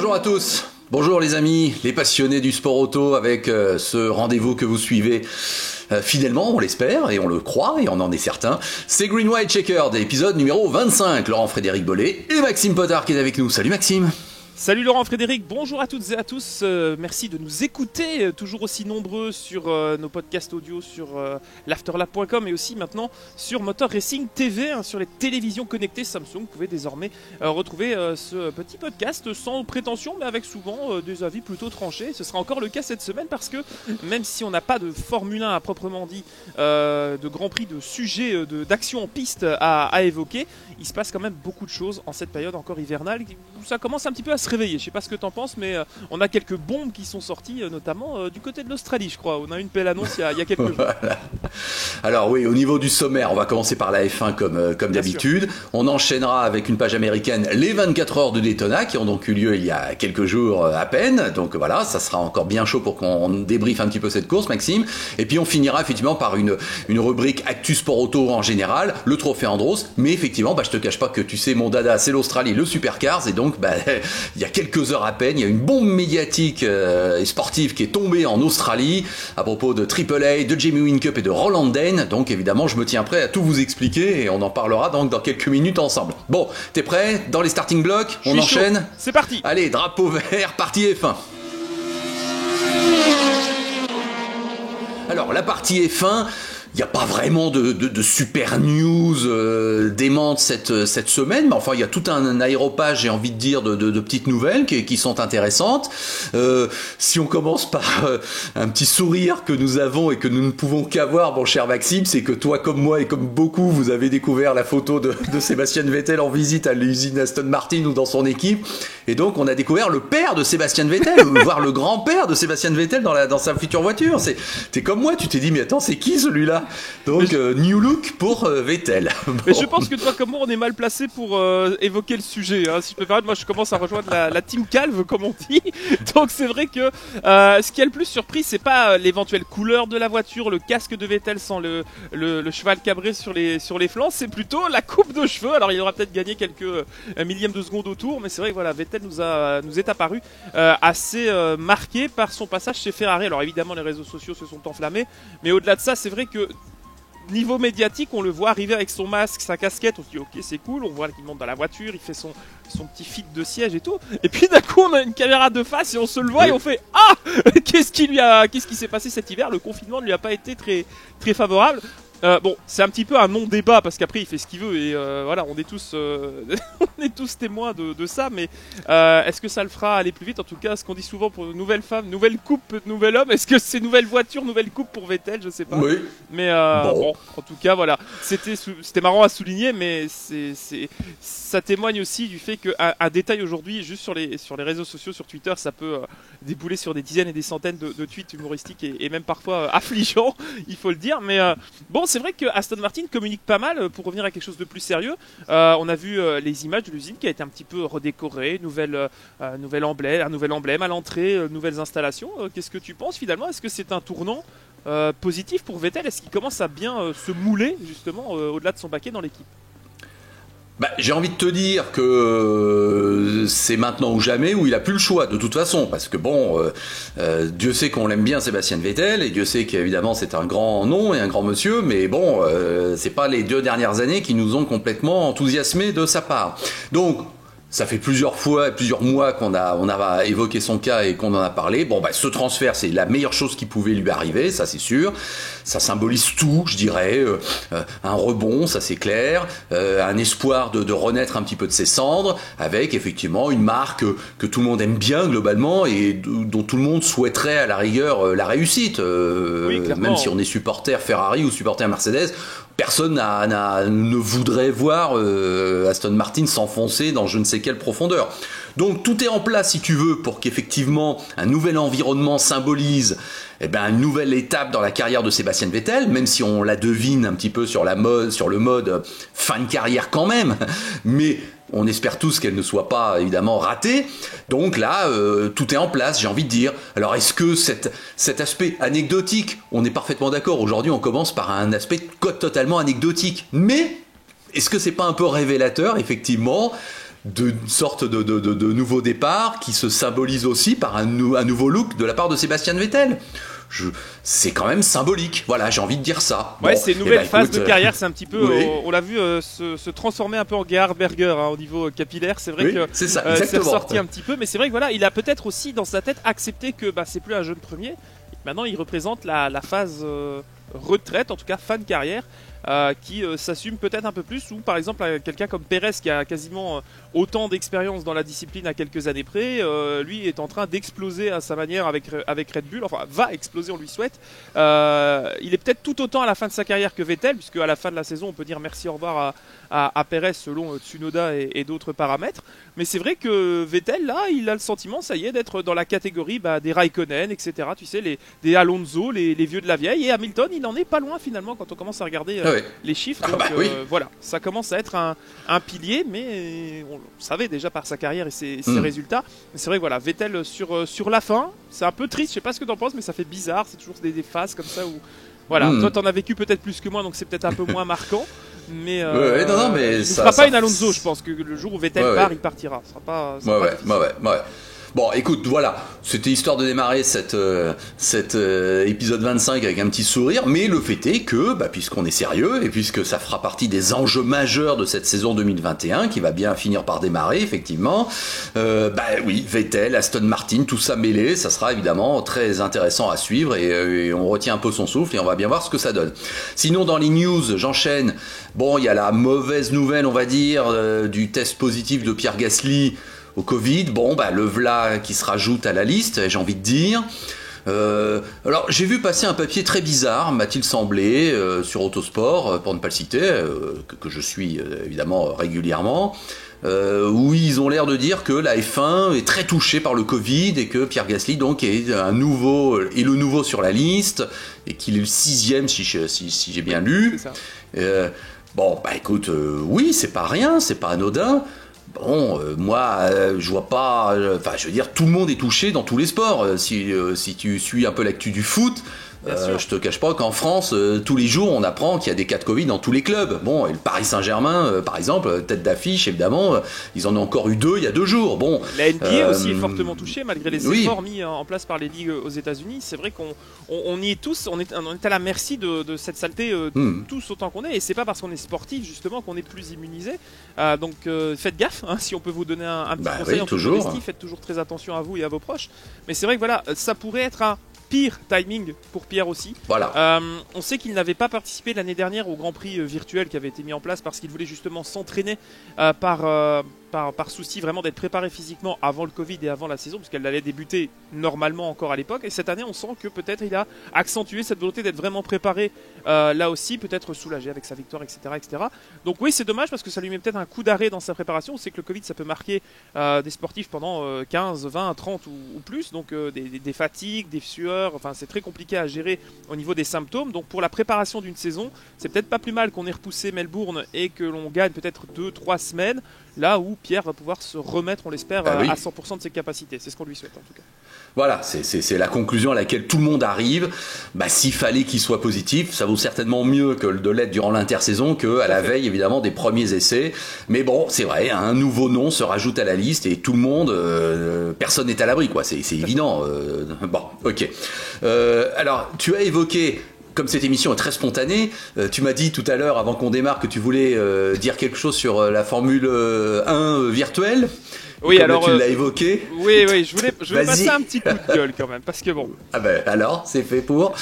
Bonjour à tous, bonjour les amis, les passionnés du sport auto avec ce rendez-vous que vous suivez fidèlement, on l'espère et on le croit et on en est certain. C'est Green White Checkered, épisode numéro 25, Laurent-Frédéric Bollet et Maxime Potard qui est avec nous. Salut Maxime. Salut Laurent-Frédéric, bonjour à toutes et à tous, merci de nous écouter, toujours aussi nombreux sur nos podcasts audio sur l'afterlap.com et aussi maintenant sur Motor Racing TV, sur les télévisions connectées Samsung. Vous pouvez désormais retrouver ce petit podcast sans prétention mais avec souvent des avis plutôt tranchés. Ce sera encore le cas cette semaine parce que même si on n'a pas de Formule 1 à proprement dit, de Grand Prix, de sujets, d'action en piste à évoquer, il se passe quand même beaucoup de choses en cette période encore hivernale où ça commence un petit peu à se réveiller. Je sais pas ce que t'en penses, mais on a quelques bombes qui sont sorties, notamment du côté de l'Australie, je crois. On a une belle annonce il y a quelques jours. Voilà. Alors oui, au niveau du sommaire, on va commencer par la F1 comme d'habitude. On enchaînera avec une page américaine, les 24 heures de Daytona, qui ont donc eu lieu il y a quelques jours à peine. Donc voilà, ça sera encore bien chaud pour qu'on débriefe un petit peu cette course, Maxime. Et puis on finira effectivement par une rubrique Actu Sport Auto en général, le trophée Andros. Mais effectivement, je te cache pas que tu sais, mon dada, c'est l'Australie, le Supercars. Et donc, il y a quelques heures à peine, il y a une bombe médiatique et sportive qui est tombée en Australie à propos de AAA, de Jamie Whincup et de Roland Dennis. Donc évidemment, je me tiens prêt à tout vous expliquer et on en parlera donc dans quelques minutes ensemble. Bon, t'es prêt? Dans les starting blocks, on enchaîne chaud. C'est parti. Allez, drapeau vert, partie F1. Alors, la partie F1... il n'y a pas vraiment de super news démente cette semaine, mais enfin il y a tout un aéropage, j'ai envie de dire, de petites nouvelles qui sont intéressantes. Si on commence par un petit sourire que nous avons et que nous ne pouvons qu'avoir, mon cher Maxime, c'est que toi comme moi et comme beaucoup, vous avez découvert la photo de Sébastien Vettel en visite à l'usine Aston Martin ou dans son équipe, et donc on a découvert le père de Sébastien Vettel, voire le grand-père de Sébastien Vettel dans sa future voiture. T'es comme moi, tu t'es dit mais attends, c'est qui celui-là? Donc, new look pour Vettel. Bon. Mais je pense que toi comme moi, on est mal placé pour évoquer le sujet. Si je peux permettre, moi je commence à rejoindre la team calve, comme on dit. Donc c'est vrai que ce qui a le plus surpris, c'est pas l'éventuelle couleur de la voiture, le casque de Vettel sans le cheval cabré sur les flancs, c'est plutôt la coupe de cheveux. Alors il aura peut-être gagné quelques millièmes de seconde au tour, mais c'est vrai que voilà, Vettel nous est apparu assez marqué par son passage chez Ferrari. Alors évidemment, les réseaux sociaux se sont enflammés, mais au-delà de ça, c'est vrai que niveau médiatique, on le voit arriver avec son masque, sa casquette, on se dit ok c'est cool, on voit qu'il monte dans la voiture, il fait son petit fit de siège et tout, et puis d'un coup on a une caméra de face et on se le voit et on fait ah qu'est-ce qui s'est passé cet hiver, le confinement ne lui a pas été très, très favorable. Bon, c'est un petit peu un non-débat parce qu'après il fait ce qu'il veut et voilà, on est tous on est tous témoins de ça, mais est-ce que ça le fera aller plus vite? En tout cas, ce qu'on dit souvent pour une nouvelle femme, nouvelle coupe, nouvel homme, est-ce que c'est nouvelle voiture, nouvelle coupe pour Vettel? Je sais pas. Oui. Mais bon, en tout cas, voilà, c'était marrant à souligner, mais ça témoigne aussi du fait qu'un détail aujourd'hui, juste sur les réseaux sociaux, sur Twitter, ça peut débouler sur des dizaines et des centaines de tweets humoristiques et même parfois affligeants, il faut le dire, mais bon, c'est vrai que Aston Martin communique pas mal pour revenir à quelque chose de plus sérieux. On a vu les images de l'usine qui a été un petit peu redécorée, un nouvel emblème à l'entrée, nouvelles installations. Qu'est-ce que tu penses finalement? Est-ce que c'est un tournant positif pour Vettel? Est-ce qu'il commence à bien se mouler justement au-delà de son baquet dans l'équipe? J'ai envie de te dire que c'est maintenant ou jamais où il a plus le choix de toute façon, parce que bon, Dieu sait qu'on l'aime bien Sébastien Vettel et Dieu sait qu'évidemment c'est un grand nom et un grand monsieur, mais bon, c'est pas les 2 dernières années qui nous ont complètement enthousiasmés de sa part. Donc ça fait plusieurs mois qu'on a évoqué son cas et qu'on en a parlé. Bon, ce transfert, c'est la meilleure chose qui pouvait lui arriver, ça c'est sûr. Ça symbolise tout, je dirais. Un rebond, ça c'est clair. Un espoir de renaître un petit peu de ses cendres, avec effectivement une marque que tout le monde aime bien globalement et dont tout le monde souhaiterait à la rigueur la réussite. Oui, même si on est supporter Ferrari ou supporter Mercedes, personne ne voudrait voir Aston Martin s'enfoncer dans je ne sais quelle profondeur. Donc tout est en place si tu veux pour qu'effectivement un nouvel environnement symbolise une nouvelle étape dans la carrière de Sébastien Vettel, même si on la devine un petit peu sur le mode fin de carrière quand même, mais on espère tous qu'elle ne soit pas évidemment ratée. Donc là, tout est en place, j'ai envie de dire. Alors est-ce que cet aspect anecdotique, on est parfaitement d'accord, aujourd'hui on commence par un aspect totalement anecdotique, mais est-ce que c'est pas un peu révélateur effectivement d'une sorte de nouveau départ qui se symbolise aussi par un nouveau look de la part de Sébastien Vettel. C'est quand même symbolique, voilà, j'ai envie de dire ça. Ouais, c'est une nouvelle phase de carrière, c'est un petit peu, oui. On l'a vu se transformer un peu en Gerhard Berger au niveau capillaire, c'est vrai que c'est ressorti un petit peu, mais c'est vrai que voilà, il a peut-être aussi dans sa tête accepté que c'est plus un jeune premier, maintenant il représente la phase retraite, en tout cas fin de carrière, qui s'assume peut-être un peu plus, ou par exemple quelqu'un comme Pérez qui a quasiment autant d'expérience dans la discipline à quelques années près, lui est en train d'exploser à sa manière avec Red Bull, enfin va exploser, on lui souhaite. Il est peut-être tout autant à la fin de sa carrière que Vettel, puisque à la fin de la saison on peut dire merci au revoir à Pérez selon Tsunoda et d'autres paramètres, mais c'est vrai que Vettel là il a le sentiment, ça y est, d'être dans la catégorie des Raikkonen, etc., tu sais, des Alonso, les vieux de la vieille, et Hamilton il n'en est pas loin finalement quand on commence à regarder les chiffres, donc voilà, ça commence à être un pilier, mais on le savait déjà par sa carrière et ses résultats, mais c'est vrai que voilà, Vettel sur la fin, c'est un peu triste, je sais pas ce que t'en penses, mais ça fait bizarre, c'est toujours des phases comme ça où voilà, toi t'en as vécu peut-être plus que moi, donc c'est peut-être un peu moins marquant, mais mais il ne fera pas une Alonso, je pense que le jour où Vettel part, il partira, ce sera pas Bon, écoute, voilà, c'était histoire de démarrer cet épisode 25 avec un petit sourire, mais le fait est que, puisqu'on est sérieux, et puisque ça fera partie des enjeux majeurs de cette saison 2021, qui va bien finir par démarrer, effectivement, oui, Vettel, Aston Martin, tout ça mêlé, ça sera évidemment très intéressant à suivre, et on retient un peu son souffle, et on va bien voir ce que ça donne. Sinon, dans les news, j'enchaîne, il y a la mauvaise nouvelle, on va dire, du test positif de Pierre Gasly au Covid, le v'là qui se rajoute à la liste, j'ai envie de dire. Alors, j'ai vu passer un papier très bizarre, m'a-t-il semblé, sur Autosport, pour ne pas le citer, que je suis évidemment régulièrement, où ils ont l'air de dire que la F1 est très touchée par le Covid et que Pierre Gasly donc est le nouveau sur la liste et qu'il est le 6e si j'ai bien lu. Écoute, oui, c'est pas rien, c'est pas anodin. Moi, je vois pas. Je veux dire, tout le monde est touché dans tous les sports. Si tu suis un peu l'actu du foot, je te cache pas qu'en France, tous les jours, on apprend qu'il y a des cas de Covid dans tous les clubs. Et le Paris Saint-Germain, par exemple, tête d'affiche, évidemment, ils en ont encore eu 2 il y a 2 jours. La NBA aussi est fortement touchée, malgré les efforts mis en place par les ligues aux États-Unis. C'est vrai qu'on y est tous, on est à la merci de cette saleté, tous autant qu'on est. Et c'est pas parce qu'on est sportif justement qu'on est plus immunisé. Donc faites gaffe, si on peut vous donner un petit conseil en toute modestie, faites toujours très attention à vous et à vos proches. Mais c'est vrai que voilà, ça pourrait être un pire timing pour Pierre aussi. Voilà. On sait qu'il n'avait pas participé l'année dernière au Grand Prix virtuel qui avait été mis en place parce qu'il voulait justement s'entraîner par souci vraiment d'être préparé physiquement avant le Covid et avant la saison, puisqu'elle allait débuter normalement encore à l'époque. Et cette année, on sent que peut-être il a accentué cette volonté d'être vraiment préparé là aussi, peut-être soulagé avec sa victoire, etc., etc. Donc oui, c'est dommage parce que ça lui met peut-être un coup d'arrêt dans sa préparation. On sait que le Covid, ça peut marquer des sportifs pendant 15, 20, 30 ou plus, donc des fatigues, des sueurs, enfin c'est très compliqué à gérer au niveau des symptômes. Donc pour la préparation d'une saison, c'est peut-être pas plus mal qu'on ait repoussé Melbourne et que l'on gagne peut-être 2-3 semaines, là où Pierre va pouvoir se remettre, on l'espère, à 100% de ses capacités. C'est ce qu'on lui souhaite en tout cas. Voilà, c'est la conclusion à laquelle tout le monde arrive. S'il fallait qu'il soit positif, ça vaut certainement mieux que de l'être durant l'intersaison qu'à la veille évidemment des premiers essais. Mais c'est vrai, un nouveau nom se rajoute à la liste et tout le monde, personne n'est à l'abri, quoi. C'est évident. Ok. Alors, tu as évoqué. Comme cette émission est très spontanée, tu m'as dit tout à l'heure, avant qu'on démarre, que tu voulais dire quelque chose sur la Formule 1 virtuelle. Oui, comme alors tu l'as évoqué. Oui, je voulais passer un petit coup de gueule quand même, parce que alors, c'est fait pour.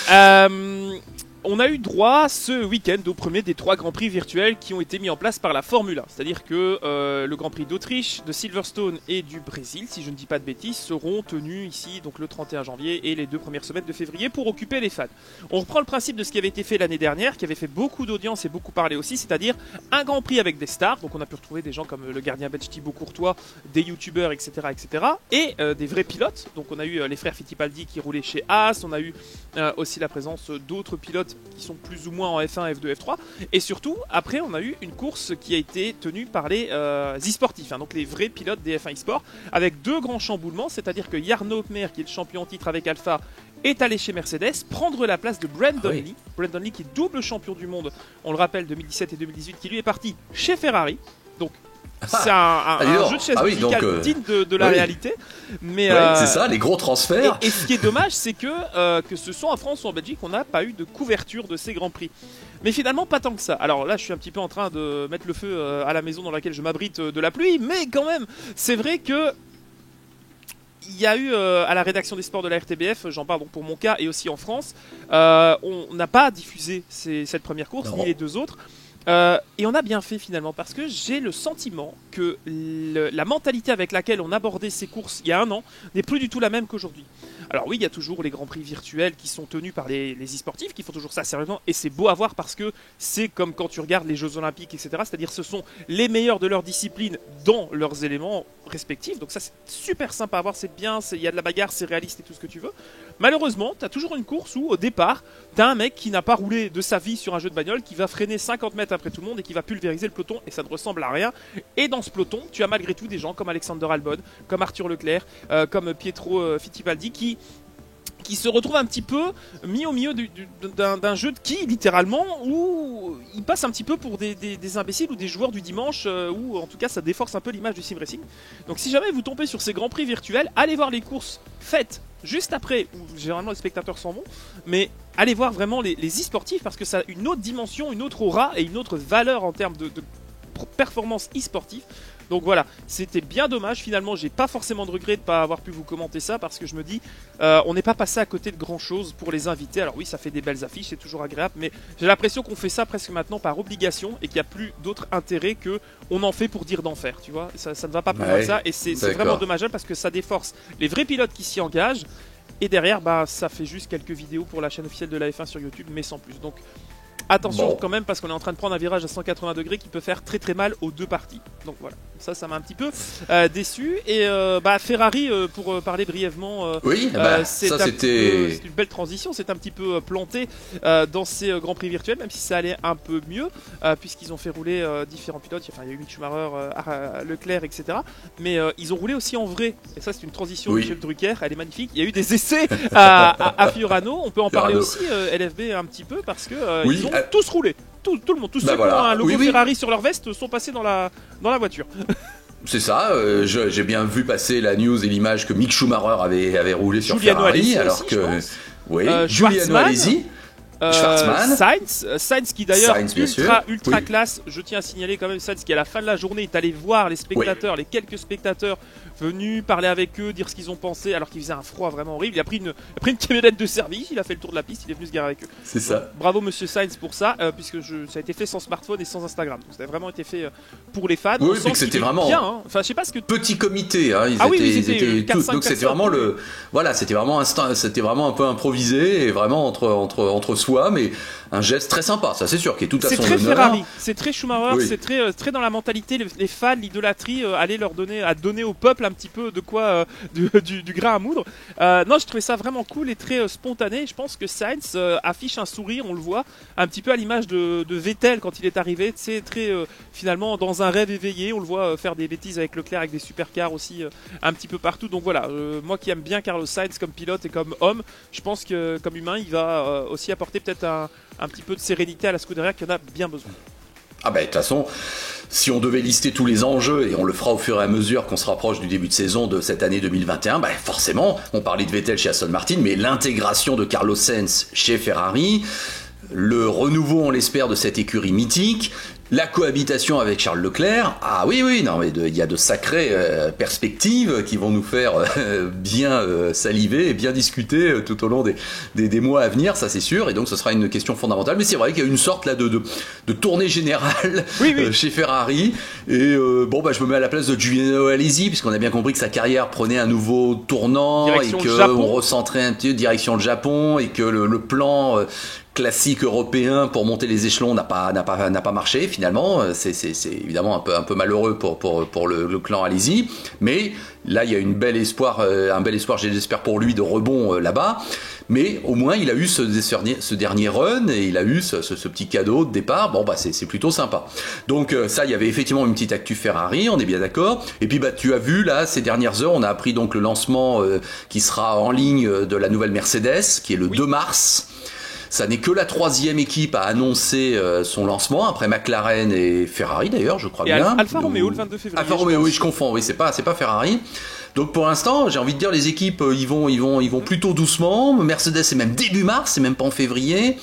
On a eu droit ce week-end au premier des 3 Grands Prix virtuels qui ont été mis en place par la Formule 1. C'est-à-dire que le Grand Prix d'Autriche, de Silverstone et du Brésil, si je ne dis pas de bêtises, seront tenus ici donc le 31 janvier et les 2 premières semaines de février pour occuper les fans. On reprend le principe de ce qui avait été fait l'année dernière, qui avait fait beaucoup d'audience et beaucoup parlé aussi, c'est-à-dire un Grand Prix avec des stars. Donc on a pu retrouver des gens comme le gardien belge Thibaut Courtois, des youtubeurs, etc. et des vrais pilotes. Donc on a eu les frères Fittipaldi qui roulaient chez Haas, on a eu aussi la présence d'autres pilotes qui sont plus ou moins en F1, F2, F3, et surtout après on a eu une course qui a été tenue par les e-sportifs, donc les vrais pilotes des F1 e-sport, avec 2 grands chamboulements, c'est-à-dire que Jarno Opmeer, qui est le champion en titre avec Alpha, est allé chez Mercedes prendre la place de Brandon Lee. Brandon Lee qui est double champion du monde, on le rappelle, 2017 et 2018, qui lui est parti chez Ferrari. Donc C'est un jeu de chaise musicale digne de la réalité. Mais c'est ça, les gros transferts. Et ce qui est dommage, c'est que ce soit en France ou en Belgique, on n'a pas eu de couverture de ces Grands Prix. Mais finalement, pas tant que ça. Alors là, je suis un petit peu en train de mettre le feu à la maison dans laquelle je m'abrite de la pluie, mais quand même, c'est vrai que il y a eu à la rédaction des sports de la RTBF, j'en parle donc pour mon cas et aussi en France, on n'a pas diffusé cette première course, ni les deux autres. Et on a bien fait finalement parce que j'ai le sentiment que la mentalité avec laquelle on abordait ces courses il y a un an n'est plus du tout la même qu'aujourd'hui. Alors oui, il y a toujours les grands prix virtuels qui sont tenus par les e-sportifs qui font toujours ça sérieusement et c'est beau à voir parce que c'est comme quand tu regardes les Jeux Olympiques, etc. C'est-à-dire ce sont les meilleurs de leur discipline dans leurs éléments respectifs. Donc ça c'est super sympa à voir, c'est bien, il y a de la bagarre, c'est réaliste et tout ce que tu veux. Malheureusement, tu as toujours une course où au départ, tu as un mec qui n'a pas roulé de sa vie sur un jeu de bagnole, qui va freiner 50 mètres après tout le monde et qui va pulvériser le peloton et ça ne ressemble à rien. Et dans ce peloton, tu as malgré tout des gens comme Alexander Albon, comme Arthur Leclerc, comme Pietro Fittipaldi qui se retrouvent un petit peu mis au milieu d'un jeu qui, littéralement, où ils passent un petit peu pour des imbéciles ou des joueurs du dimanche, ou en tout cas ça déforce un peu l'image du sim racing. Donc si jamais vous tombez sur ces grands prix virtuels, allez voir les courses faites juste après, où généralement les spectateurs s'en vont, mais allez voir vraiment les e-sportifs parce que ça a une autre dimension, une autre aura et une autre valeur en termes de performance e-sportive. Donc voilà, c'était bien dommage. Finalement, j'ai pas forcément de regret de pas avoir pu vous commenter ça parce que je me dis, on n'est pas passé à côté de grand chose pour les invités. Alors oui, ça fait des belles affiches, c'est toujours agréable, mais j'ai l'impression qu'on fait ça presque maintenant par obligation et qu'il n'y a plus d'autre intérêt que on en fait pour dire d'en faire. Tu vois, ça ne va pas plus loin que ça et c'est vraiment dommageable parce que ça déforce les vrais pilotes qui s'y engagent et derrière, ça fait juste quelques vidéos pour la chaîne officielle de la F1 sur YouTube, mais sans plus. Donc attention quand même parce qu'on est en train de prendre un virage à 180 degrés qui peut faire très très mal aux deux parties. Donc voilà, ça m'a un petit peu déçu. Et Ferrari, pour parler brièvement, c'était une belle transition. C'est un petit peu planté dans ces Grands Prix virtuels, même si ça allait un peu mieux, puisqu'ils ont fait rouler différents pilotes. Enfin, il y a eu Mick Schumacher, Leclerc, etc. Mais ils ont roulé aussi en vrai. Et ça, c'est une transition de Michel Drucker. Elle est magnifique. Il y a eu des essais à Fiorano. On peut en parler aussi, LFB, un petit peu, parce que ils ont tous roulé, tout le monde, tous ceux qui ont un logo Ferrari sur leur veste sont passés dans la voiture. C'est ça, j'ai bien vu passer la news et l'image que Mick Schumacher avait roulé sur Ferrari, alors aussi, que Giuliano Alesi, Sainz qui d'ailleurs ultra classe. Je tiens à signaler quand même Sainz qui à la fin de la journée est allé voir les spectateurs, les quelques spectateurs venus parler avec eux, dire ce qu'ils ont pensé alors qu'il faisait un froid vraiment horrible. Il a pris une camionnette de service, il a fait le tour de la piste, il est venu se garer avec eux. C'est ça. Bravo monsieur Sainz pour ça, puisque ça a été fait sans smartphone et sans Instagram. Donc ça a vraiment été fait pour les fans. Oui, que c'était vraiment bien, hein. Enfin, je sais pas ce que petit comité, hein. Ils étaient tous, donc c'était vraiment c'était vraiment un peu improvisé et vraiment entre soi, mais un geste très sympa, ça c'est sûr, qui est tout à son honneur. C'est très Ferrari, c'est très Schumacher, c'est très dans la mentalité, les fans, l'idolâtrie, aller donner au peuple un petit peu de quoi, du grain à moudre. Non, je trouvais ça vraiment cool et très spontané. Je pense que Sainz affiche un sourire, on le voit, un petit peu à l'image de Vettel quand il est arrivé, c'est très finalement dans un rêve éveillé. On le voit faire des bêtises avec Leclerc, avec des supercars aussi un petit peu partout. Donc voilà, moi qui aime bien Carlos Sainz comme pilote et comme homme, je pense que comme humain, il va aussi apporter peut-être un petit peu de sérénité à la Scuderia qui en a bien besoin. Ah bah de toute façon, si on devait lister tous les enjeux, et on le fera au fur et à mesure qu'on se rapproche du début de saison de cette année 2021, bah forcément, on parlait de Vettel chez Aston Martin, mais l'intégration de Carlos Sainz chez Ferrari, le renouveau, on l'espère, de cette écurie mythique, la cohabitation avec Charles Leclerc, non, mais il y a de sacrées perspectives qui vont nous faire bien saliver et bien discuter tout au long des mois à venir, ça c'est sûr, et donc ce sera une question fondamentale, mais c'est vrai qu'il y a une sorte là de tournée générale chez Ferrari, et je me mets à la place de Giuliano Alesi, puisqu'on a bien compris que sa carrière prenait un nouveau tournant, direction et qu'on recentrait un petit peu direction le Japon, et que le plan classique européen pour monter les échelons n'a pas marché finalement. C'est évidemment un peu malheureux pour le clan Alesi, mais là il y a un bel espoir, j'espère pour lui, de rebond là-bas. Mais au moins il a eu ce dernier run et il a eu ce petit cadeau de départ. C'est plutôt sympa. Donc ça, il y avait effectivement une petite actu Ferrari, on est bien d'accord. Et puis tu as vu là ces dernières heures, on a appris donc le lancement qui sera en ligne de la nouvelle Mercedes, qui est le 2 mars. Ça n'est que la 3e équipe à annoncer son lancement, après McLaren et Ferrari d'ailleurs, je crois et bien. Alfa Romeo le 22 février. Alfa Romeo, oui, je confonds, oui, c'est pas Ferrari. Donc pour l'instant, j'ai envie de dire, les équipes, ils vont plutôt doucement. Mercedes, c'est même début mars, c'est même pas en février.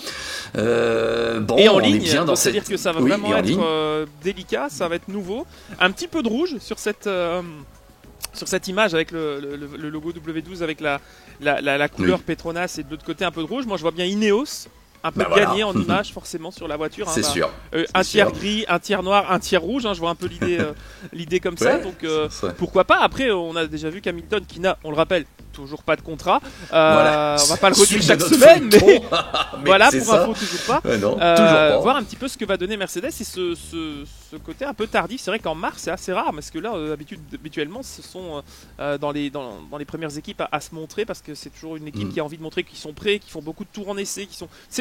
Bon, et en on ligne, est bien dans cette... c'est-à-dire que ça va vraiment être délicat, ça va être nouveau. Un petit peu de rouge sur cette image avec le logo W12 avec la couleur Petronas, et de l'autre côté un peu de rouge. Moi je vois bien Ineos un peu gagné en image forcément sur la voiture. C'est sûr. Un tiers gris, un tiers noir, un tiers rouge. Je vois un peu l'idée comme ça. Donc pourquoi pas. Après, on a déjà vu qu'Hamilton, qui n'a, on le rappelle, toujours pas de contrat. On va pas le redire chaque semaine, mais voilà, pour info, toujours pas. Toujours pas. Voir un petit peu ce que va donner Mercedes et ce côté un peu tardif. C'est vrai qu'en mars, c'est assez rare parce que là, habituellement, ce sont dans les premières équipes à se montrer, parce que c'est toujours une équipe qui a envie de montrer qu'ils sont prêts, qui font beaucoup de tours en essai,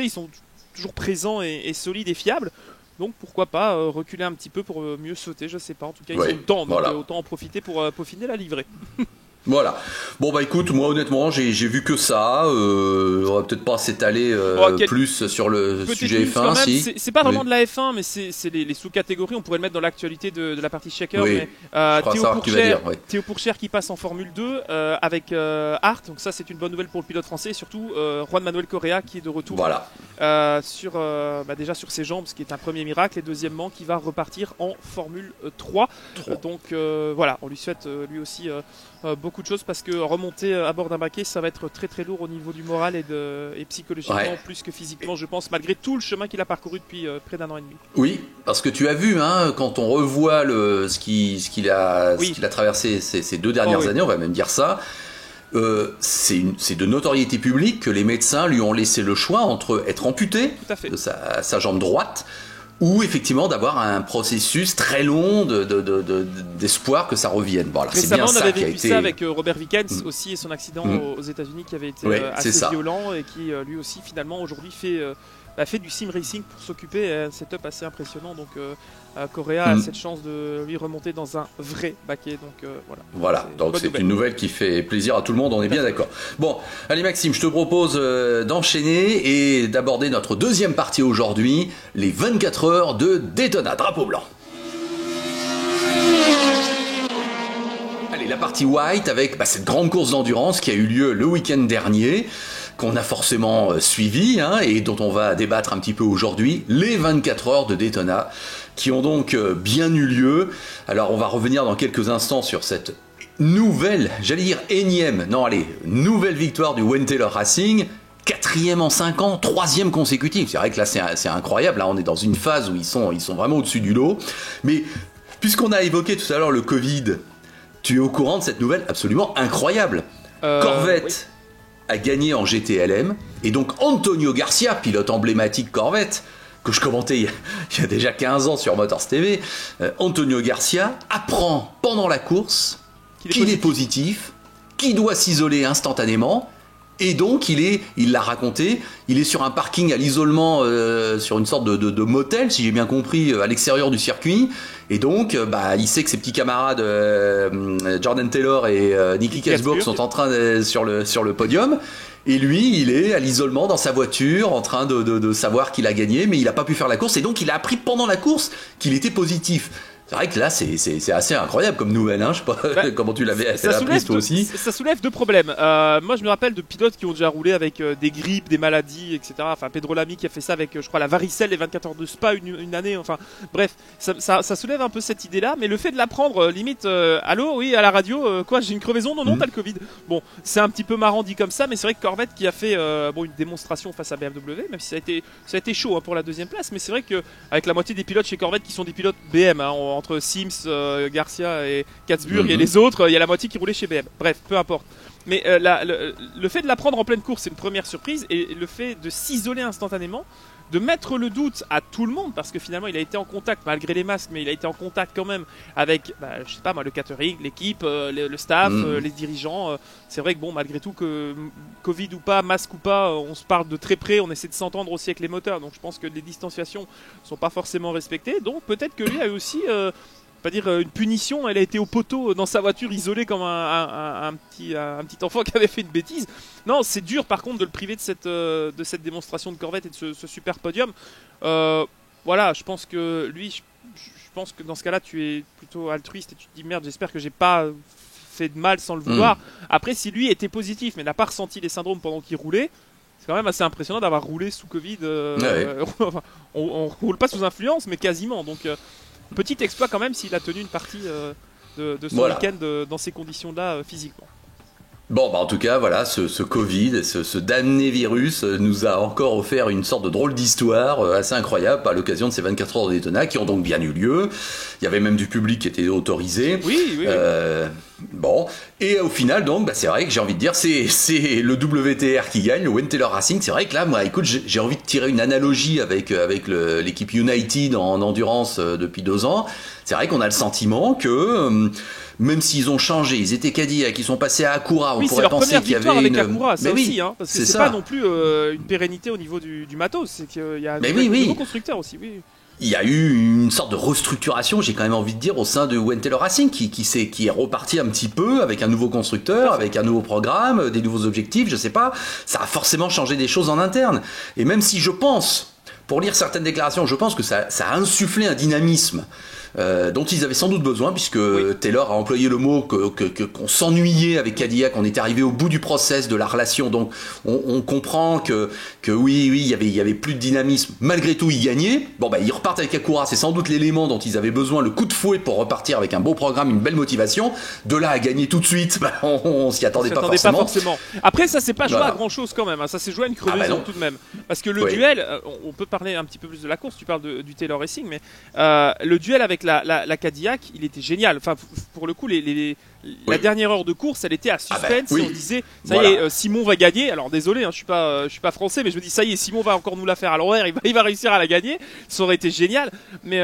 ils sont toujours présents et solides et fiables. Donc pourquoi pas reculer un petit peu pour mieux sauter, je sais pas. En tout cas, ils ont le temps, donc autant en profiter pour peaufiner la livrée. Voilà. Bon bah écoute, moi honnêtement, j'ai vu que ça. On va peut-être pas s'étaler plus sur le sujet F1. Si. C'est pas vraiment de la F1, mais c'est les sous-catégories. On pourrait le mettre dans l'actualité de la partie Shaker. Oui, mais Théo Pourchère qui passe en Formule 2 avec Hart. Donc ça, c'est une bonne nouvelle pour le pilote français, et surtout Juan Manuel Correa qui est de retour. Voilà. Déjà sur ses jambes, ce qui est un premier miracle, et deuxièmement qui va repartir en Formule 3. Donc voilà, on lui souhaite lui aussi beaucoup de choses, parce que remonter à bord d'un baquet, ça va être très très lourd au niveau du moral et psychologiquement, plus que physiquement, je pense, malgré tout le chemin qu'il a parcouru depuis près d'1 an et demi. Oui, parce que tu as vu, quand on revoit ce qu'il a traversé ces 2 dernières années, on va même dire ça. C'est de notoriété publique que les médecins lui ont laissé le choix entre être amputé de sa jambe droite, ou effectivement d'avoir un processus très long d'espoir que ça revienne. Voilà, c'est bien ça qui a été... on avait vécu ça avec Robert Wickens aussi, et son accident aux États-Unis qui avait été assez violent, et qui lui aussi finalement aujourd'hui fait du sim racing pour s'occuper, un setup assez impressionnant. Donc Correa a cette chance de lui remonter dans un vrai baquet. Donc voilà, donc c'est une nouvelle qui fait plaisir à tout le monde, on est bien d'accord. Bon, allez Maxime, je te propose d'enchaîner et d'aborder notre deuxième partie aujourd'hui, les 24 heures de Daytona. Drapeau blanc. Allez, la partie white avec cette grande course d'endurance qui a eu lieu le week-end dernier, qu'on a forcément suivi, et dont on va débattre un petit peu aujourd'hui, les 24 heures de Daytona, qui ont donc bien eu lieu. Alors on va revenir dans quelques instants sur cette nouvelle, nouvelle victoire du Wayne Taylor Racing, 4e en 5 ans, 3e consécutif. C'est vrai que là c'est incroyable, là on est dans une phase où ils sont vraiment au-dessus du lot. Mais puisqu'on a évoqué tout à l'heure le Covid, tu es au courant de cette nouvelle absolument incroyable. Corvette a gagné en GTLM, et donc Antonio Garcia, pilote emblématique Corvette, que je commentais il y a déjà 15 ans sur Motors TV, Antonio Garcia apprend pendant la course qu'il est positif, qu'il doit s'isoler instantanément, et donc il l'a raconté, il est sur un parking à l'isolement, sur une sorte de motel, si j'ai bien compris, à l'extérieur du circuit, et donc il sait que ses petits camarades Jordan Taylor et Nicky Kasburg sont en train sur le podium, et lui il est à l'isolement dans sa voiture en train de savoir qu'il a gagné, mais il n'a pas pu faire la course, et donc il a appris pendant la course qu'il était positif. C'est vrai que là, c'est assez incroyable comme nouvelle, je sais pas comment tu l'avais appris toi aussi. Ça soulève 2 problèmes. Moi, je me rappelle de pilotes qui ont déjà roulé avec des grippes, des maladies, etc. Enfin, Pedro Lamy qui a fait ça avec, je crois, la varicelle, les 24 heures de Spa une année. Enfin, bref, ça soulève un peu cette idée-là. Mais le fait de l'apprendre, limite, allô, oui, à la radio, quoi, j'ai une crevaison, non, t'as le Covid. Bon, c'est un petit peu marrant dit comme ça, mais c'est vrai que Corvette qui a fait une démonstration face à BMW, même si ça a été chaud pour la 2e place, mais c'est vrai que avec la moitié des pilotes chez Corvette qui sont des pilotes BM, entre Sims, Garcia et Katzburg et les autres, il y a la moitié qui roulait chez BM. Bref, peu importe. Mais le fait de la prendre en pleine course, c'est une première surprise, et le fait de s'isoler instantanément, de mettre le doute à tout le monde, parce que finalement il a été en contact, malgré les masques, mais il a été en contact quand même avec, je sais pas moi, le catering, l'équipe, le staff, les dirigeants. C'est vrai que malgré tout, que Covid ou pas, masque ou pas, on se parle de très près, on essaie de s'entendre aussi avec les moteurs, donc je pense que les distanciations sont pas forcément respectées, donc peut-être que lui a eu aussi pas dire une punition, elle a été au poteau dans sa voiture isolée comme un petit enfant qui avait fait une bêtise. Non, c'est dur par contre de le priver de cette démonstration de Corvette et de ce super podium. Voilà, je pense que lui, je pense que dans ce cas-là, tu es plutôt altruiste et tu te dis merde, j'espère que j'ai pas fait de mal sans le vouloir. Après, si lui était positif mais n'a pas ressenti les syndromes pendant qu'il roulait, c'est quand même assez impressionnant d'avoir roulé sous Covid. On roule pas sous influence, mais quasiment. Donc, petit exploit quand même s'il a tenu une partie de son week-end dans ces conditions-là physiquement. Bon, bah en tout cas, voilà, ce Covid, ce damné virus nous a encore offert une sorte de drôle d'histoire assez incroyable à l'occasion de ces 24 heures de Daytona qui ont donc bien eu lieu. Il y avait même du public qui était autorisé. Oui. Bon, et au final, donc, bah, c'est vrai que j'ai envie de dire, c'est le WTR qui gagne, le Wayne Taylor Racing. C'est vrai que là, moi, écoute, j'ai envie de tirer une analogie avec l'équipe United en endurance depuis 2 ans. C'est vrai qu'on a le sentiment que même s'ils ont changé, ils étaient Cadillac, ils sont passés à Acura, on pourrait penser qu'il y avait avec Acura, ça aussi, hein, parce que c'est ça. pas non plus une pérennité au niveau du matos, c'est qu'il y a un nouveau constructeur aussi, oui. Il y a eu une sorte de restructuration, j'ai quand même envie de dire, au sein de Wayne Taylor Racing, qui est reparti un petit peu avec un nouveau constructeur, avec un nouveau programme, des nouveaux objectifs, je sais pas. Ça a forcément changé des choses en interne. Et même si je pense, pour lire certaines déclarations, je pense que ça a insufflé un dynamisme dont ils avaient sans doute besoin, puisque Taylor a employé le mot qu'on s'ennuyait avec Cadillac, on était arrivé au bout du process de la relation, donc on comprend que oui, il y avait plus de dynamisme. Malgré tout, ils gagnaient. Bon, bah, ils repartent avec Acura, c'est sans doute l'élément dont ils avaient besoin, le coup de fouet pour repartir avec un beau programme, une belle motivation. De là à gagner tout de suite, bah, on s'y attendait pas forcément. Après, ça s'est pas joué à grand chose quand même, hein. Ça s'est joué à une crevaison tout de même. Parce que le duel, on peut parler un petit peu plus de la course, tu parles du Taylor Racing, mais le duel avec la Cadillac, il était génial. Enfin, pour le coup, la dernière heure de course, elle était à suspense. On disait, ça y est, Simon va gagner. Alors désolé, hein, je suis pas français, mais je me dis, ça y est, Simon va encore nous la faire à l'envers. Il va réussir à la gagner. Ça aurait été génial. Mais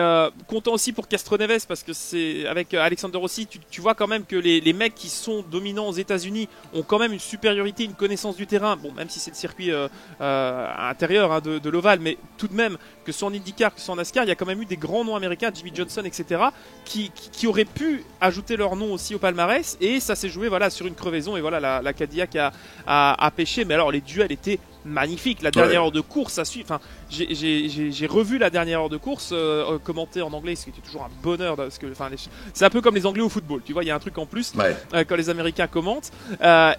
content aussi pour Castroneves, parce que c'est avec Alexander Rossi, tu vois quand même que les mecs qui sont dominants aux États-Unis ont quand même une supériorité, une connaissance du terrain. Bon, même si c'est le circuit intérieur, hein, de l'Oval, mais tout de même que ce soit en IndyCar, que ce soit en NASCAR, il y a quand même eu des grands noms américains, Jimmy Johnson, etc., qui auraient pu ajouter leur nom aussi au palmarès, et ça s'est joué sur une crevaison, et voilà, la Cadillac a pêché. Mais alors les duels étaient magnifiques. La dernière heure de course, j'ai revu la dernière heure de course commentée en anglais, ce qui était toujours un bonheur, parce que c'est un peu comme les Anglais au football, tu vois, il y a un truc en plus quand les Américains commentent,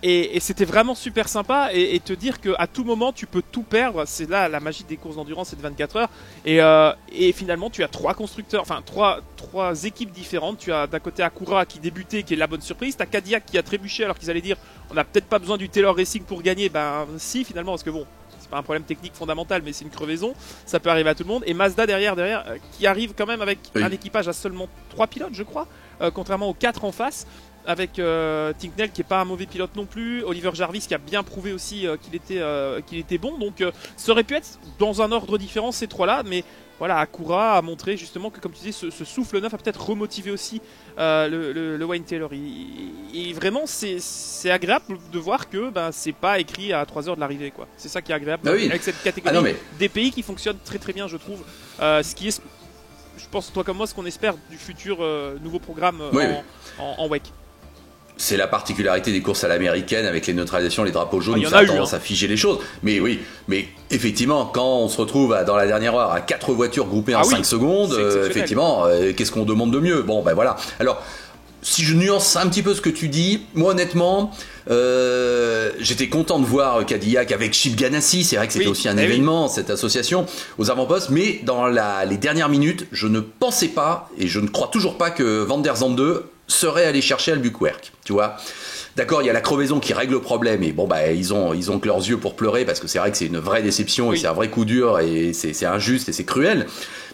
et c'était vraiment super sympa, et te dire qu'à tout moment tu peux tout perdre, c'est là la magie des courses d'endurance et de 24 heures, et finalement tu as 3 constructeurs, enfin 3 équipes différentes. Tu as d'un côté Acura qui débutait, qui est la bonne surprise, t'as Cadillac qui a trébuché alors qu'ils allaient dire on n'a peut-être pas besoin du Taylor Racing pour gagner. Ben si, finalement, parce que bon, c'est pas un problème technique fondamental, mais c'est une crevaison, ça peut arriver à tout le monde. Et Mazda derrière qui arrive quand même avec un équipage à seulement 3 pilotes, je crois, contrairement aux 4 en face, avec Tinknell qui est pas un mauvais pilote non plus, Oliver Jarvis qui a bien prouvé aussi qu'il était bon. Donc ça aurait pu être dans un ordre différent ces 3 là, mais voilà, Acura a montré justement que, comme tu dis, ce souffle neuf a peut-être remotivé aussi le Wayne Taylor. Et vraiment, c'est agréable de voir que c'est pas écrit à 3 heures de l'arrivée, quoi. C'est ça qui est agréable avec cette catégorie des pays qui fonctionne très très bien, je trouve. Ce qui est, je pense, toi comme moi, ce qu'on espère du futur nouveau programme en WEC. C'est la particularité des courses à l'américaine avec les neutralisations, les drapeaux jaunes, ça a tendance à figer les choses. Mais oui, mais effectivement, quand on se retrouve dans la dernière heure à 4 voitures groupées en 5 secondes, effectivement, qu'est-ce qu'on demande de mieux ? Bon, ben voilà. Alors, si je nuance un petit peu ce que tu dis, moi honnêtement, j'étais content de voir Cadillac avec Chip Ganassi. C'est vrai que c'était aussi un événement, cette association, aux avant-postes. Mais dans les dernières minutes, je ne pensais pas, et je ne crois toujours pas que Van der Zande serait allé chercher Albuquerque, tu vois. D'accord, il y a la crevaison qui règle le problème, et bon, ils ont que leurs yeux pour pleurer, parce que c'est vrai que c'est une vraie déception, et c'est un vrai coup dur, et c'est injuste, et c'est cruel.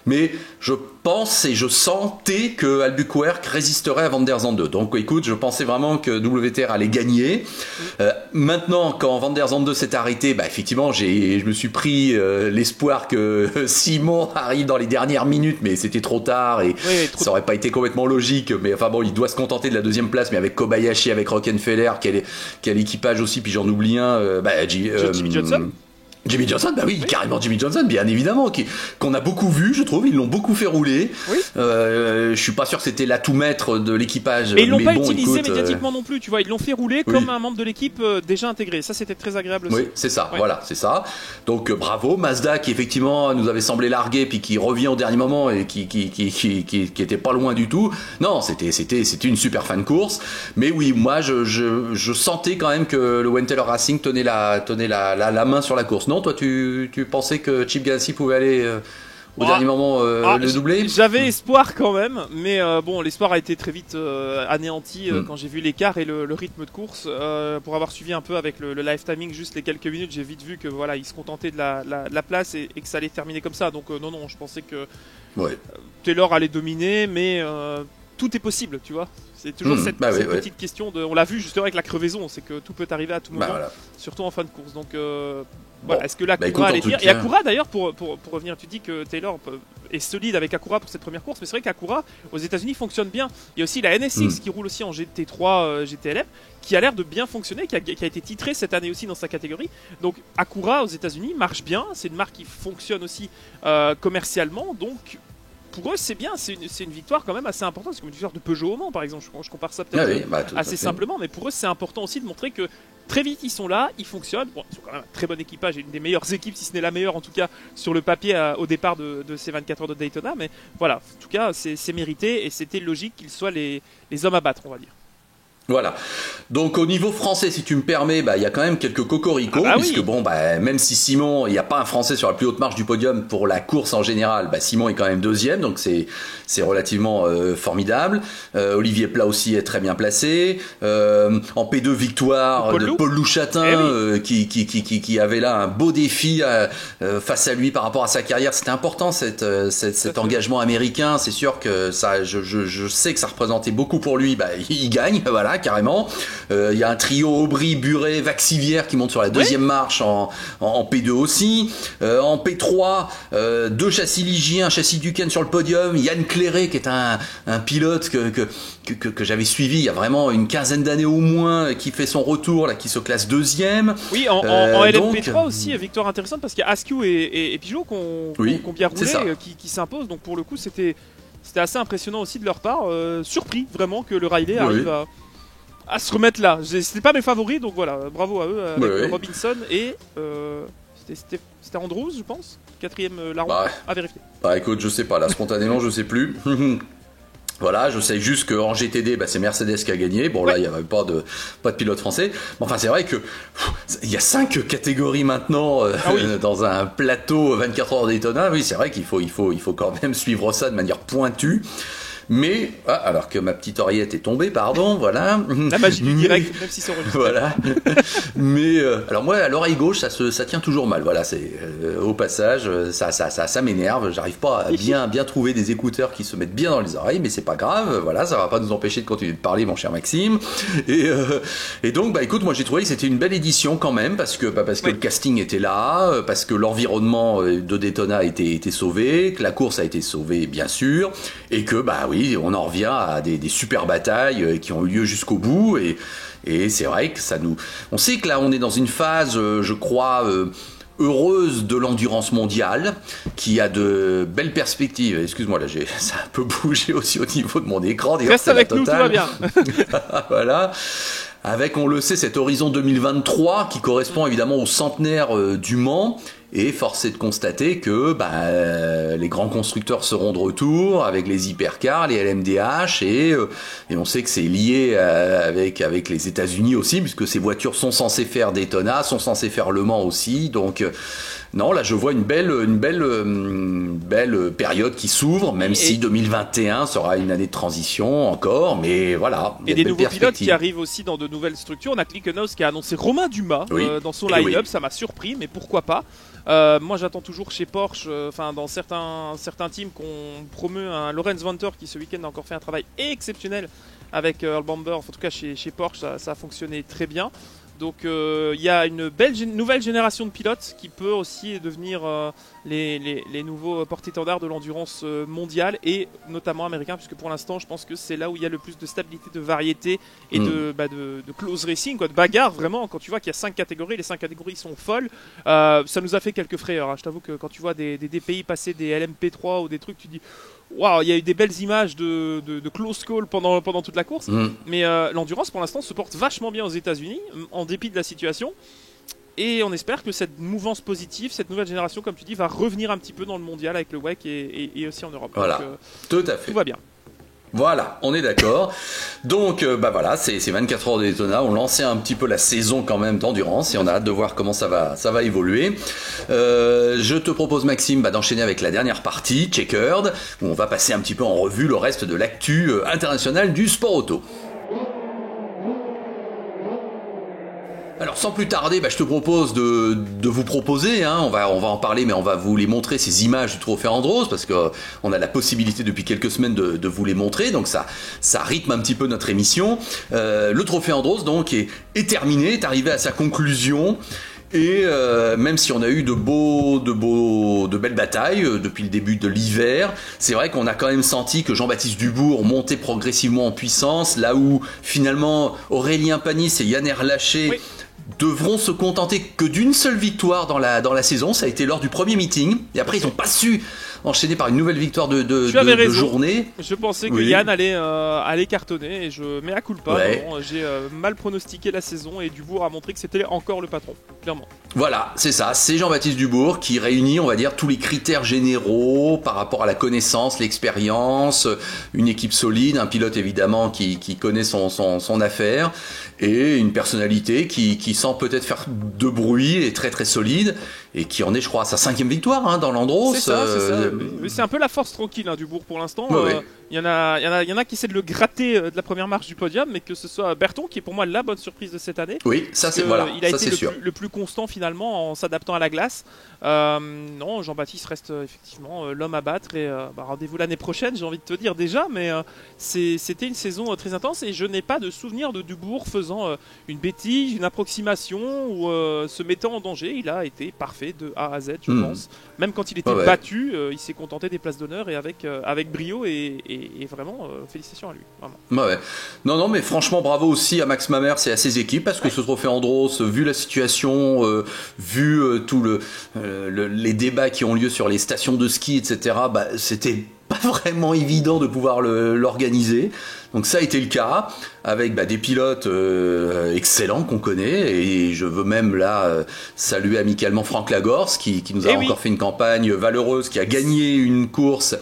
Mais je pense et je sentais que Albuquerque résisterait à Van der Zande. Donc écoute, je pensais vraiment que WTR allait gagner. Maintenant, quand Van der Zande s'est arrêté, effectivement, je me suis pris l'espoir que Simon arrive dans les dernières minutes, mais c'était trop tard et ça aurait pas été complètement logique. Mais enfin bon, il doit se contenter de la 2e place, mais avec Kobayashi, avec Rockefeller, quel équipage aussi, puis j'en oublie un, Jimmy Johnson. Jimmy Johnson, bah oui, Oui. carrément Jimmy Johnson, bien évidemment, qu'on a beaucoup vu, je trouve, ils l'ont beaucoup fait rouler. Oui. Je suis pas sûr que c'était l'atout maître de l'équipage. Mais ils l'ont pas bon, utilisé écoute, médiatiquement non plus, tu vois, ils l'ont fait rouler oui. comme un membre de l'équipe déjà intégré. Ça, c'était très agréable aussi. Oui, c'est ça, Ouais. voilà, c'est ça. Donc bravo, Mazda qui effectivement nous avait semblé largué, puis qui revient au dernier moment et qui était pas loin du tout. Non, c'était une super fin de course. Mais oui, moi je sentais quand même que le Wayne Taylor Racing tenait la main sur la course. Non, toi tu pensais que Chip Ganassi pouvait aller au dernier moment le doubler? J'avais espoir quand même, mais bon, l'espoir a été très vite anéanti quand j'ai vu l'écart et le rythme de course. Pour avoir suivi un peu avec le live timing juste les quelques minutes, j'ai vite vu que voilà, il se contentait de la place et que ça allait terminer comme ça. Donc non, je pensais que Ouais. Taylor allait dominer, mais tout est possible, tu vois. C'est toujours cette petite question de. On l'a vu justement avec la crevaison, c'est que tout peut arriver à tout moment, Voilà. surtout en fin de course. Donc Bon. est-ce que l'Acura allait tenir? Et Acura d'ailleurs, pour revenir, tu dis que Taylor est solide avec Acura pour cette première course, mais c'est vrai qu'Acura aux États-Unis fonctionne bien. Il y a aussi la NSX qui roule aussi en GT3 GTLM, qui a l'air de bien fonctionner, qui a été titrée cette année aussi dans sa catégorie. Donc Acura aux États-Unis marche bien, c'est une marque qui fonctionne aussi commercialement, donc. Pour eux, c'est bien, c'est une victoire quand même assez importante. C'est comme une victoire de Peugeot au Mans, par exemple. Je compare ça peut-être assez simplement, mais pour eux, c'est important aussi de montrer que très vite, ils sont là, ils fonctionnent. Bon, ils sont quand même un très bon équipage et une des meilleures équipes, si ce n'est la meilleure en tout cas, sur le papier au départ de ces 24 heures de Daytona. Mais voilà, en tout cas, c'est mérité et c'était logique qu'ils soient les hommes à battre, on va dire. Voilà. Donc au niveau français, si tu me permets, il y a quand même quelques cocoricots, puisque bon, même si Simon, il n'y a pas un Français sur la plus haute marche du podium pour la course en général, Simon est quand même deuxième, donc c'est relativement formidable. Olivier Plat aussi est très bien placé. En P2 victoire de Paul Louchatin, qui avait là un beau défi face à lui par rapport à sa carrière. C'était important cet engagement américain. C'est sûr que ça, je sais que ça représentait beaucoup pour lui. Il gagne, voilà. Carrément. Il y a un trio Aubry, Buret, Vaxivière qui monte sur la deuxième marche en P2 aussi. En P3, deux châssis Ligier, un châssis Duquesne sur le podium. Yann Cléré qui est un pilote que j'avais suivi il y a vraiment une quinzaine d'années au moins, qui fait son retour, là, qui se classe deuxième. Oui, en LMP3 aussi, victoire intéressante parce qu'il y a Askew et Pigeot qui ont bien roulé, qui s'imposent. Donc pour le coup, c'était assez impressionnant aussi de leur part. Surpris vraiment que le Riley arrive à se remettre là. C'était pas mes favoris, donc voilà, bravo à eux avec Robinson et c'était Andrews, je pense, quatrième larron, à vérifier. Écoute, je sais pas là, spontanément, je sais plus. Voilà, je sais juste qu'en GTD, c'est Mercedes qui a gagné. Bon, là, il n'y avait pas de pilote français. Mais enfin, c'est vrai que il y a 5 catégories maintenant dans un plateau 24 heures Daytona. Oui, c'est vrai qu'il faut quand même suivre ça de manière pointue. Mais, alors que ma petite oreillette est tombée, pardon, voilà. La magie du direct, même si c'est enregistré. Voilà. Mais, alors moi, à l'oreille gauche, ça tient toujours mal. Voilà, c'est, au passage, ça m'énerve. J'arrive pas à bien trouver des écouteurs qui se mettent bien dans les oreilles, mais c'est pas grave. Voilà, ça va pas nous empêcher de continuer de parler, mon cher Maxime. Et donc, écoute, moi, j'ai trouvé que c'était une belle édition quand même, parce que le casting était là, parce que l'environnement de Daytona a été sauvé, que la course a été sauvée, bien sûr, et que, oui, on en revient à des super batailles qui ont eu lieu jusqu'au bout et c'est vrai que on sait que là on est dans une phase, je crois, heureuse de l'endurance mondiale, qui a de belles perspectives. Excuse-moi, là ça a un peu bougé aussi au niveau de mon écran. Reste avec nous, tout va bien. Voilà. Avec, on le sait, cet horizon 2023 qui correspond évidemment au centenaire du Mans. Et force est de constater que les grands constructeurs seront de retour avec les hypercars, les LMDH et on sait que c'est lié avec les États-Unis aussi, puisque ces voitures sont censées faire Daytona, sont censées faire Le Mans aussi. Donc non, là je vois une belle période qui s'ouvre, même si 2021 sera une année de transition encore, mais voilà. Et des nouveaux pilotes qui arrivent aussi dans de nouvelles structures. On a Klickenhaus qui a annoncé Romain Dumas dans son line-up, ça m'a surpris, mais pourquoi pas. Moi j'attends toujours chez Porsche, dans certains teams qu'on promeut un Lorenz Venter qui ce week-end a encore fait un travail exceptionnel avec Earl Bamber. En tout cas chez Porsche ça a fonctionné très bien. Donc il y a une nouvelle génération de pilotes qui peut aussi devenir les nouveaux porte-étendards de l'endurance mondiale et notamment américain, puisque pour l'instant je pense que c'est là où il y a le plus de stabilité, de variété et de close racing, quoi, de bagarre vraiment. Quand tu vois qu'il y a 5 catégories, les 5 catégories sont folles, ça nous a fait quelques frayeurs, hein. Je t'avoue que quand tu vois des DPI passer des LMP3 ou des trucs, tu dis waouh, il y a eu des belles images de close call pendant toute la course. Mais l'endurance pour l'instant se porte vachement bien aux États-Unis en dépit de la situation. Et on espère que cette mouvance positive, cette nouvelle génération, comme tu dis, va revenir un petit peu dans le mondial avec le WEC et aussi en Europe. Voilà, donc, tout à fait. Tout va bien. Voilà, on est d'accord. Donc, voilà, ces 24 heures de Daytona ont lancé un petit peu la saison quand même d'endurance et on a hâte de voir comment ça va évoluer. Je te propose, Maxime, d'enchaîner avec la dernière partie, Checkered, où on va passer un petit peu en revue le reste de l'actu internationale du sport auto. Alors sans plus tarder, je te propose de vous proposer, on va en parler, mais on va vous les montrer, ces images du Trophée Andros, parce que on a la possibilité depuis quelques semaines de vous les montrer, donc ça rythme un petit peu notre émission. Le Trophée Andros donc est terminé, est arrivé à sa conclusion. Et même si on a eu de belles batailles depuis le début de l'hiver, c'est vrai qu'on a quand même senti que Jean-Baptiste Dubourg montait progressivement en puissance, là où finalement Aurélien Panis et Yann Erlaché devront se contenter que d'une seule victoire dans la saison. Ça a été lors du premier meeting, et après ils n'ont pas su enchaîner par une nouvelle victoire de journée. Je pensais que Yann allait cartonner, et je mets à culpa. J'ai mal pronostiqué la saison, et Dubourg a montré que c'était encore le patron, clairement. Voilà, c'est ça, c'est Jean-Baptiste Dubourg qui réunit, on va dire, tous les critères généraux par rapport à la connaissance, l'expérience, une équipe solide, un pilote évidemment qui connaît son affaire, et une personnalité qui semble peut-être faire de bruit et très très solide, et qui en est, je crois, à sa 5e victoire dans l'Andros. C'est ça. C'est un peu la force tranquille, Dubourg, pour l'instant. Il y en a qui essaient de le gratter de la première marche du podium, mais que ce soit Berton, qui est pour moi la bonne surprise de cette année. Oui, ça c'est il a été sûr. Le plus constant finalement en s'adaptant à la glace. Non, Jean-Baptiste reste effectivement l'homme à battre, et rendez-vous l'année prochaine, j'ai envie de te dire déjà, mais c'était une saison très intense, et je n'ai pas de souvenir de Dubourg faisant une bêtise, une approximation ou se mettant en danger. Il a été parfait de A à Z, je pense. Même quand il était battu, il s'est contenté des places d'honneur, et avec brio, et vraiment félicitations à lui. Vraiment. Non, mais franchement bravo aussi à Max Mamers et à ses équipes, parce que ce Trophée Andros, vu la situation, vu tout les débats qui ont lieu sur les stations de ski, etc., c'était pas vraiment évident de pouvoir l'organiser. Donc ça a été le cas, avec des pilotes excellents qu'on connaît, et je veux même là saluer amicalement Franck Lagorce qui nous a encore fait une campagne valeureuse, qui a gagné une course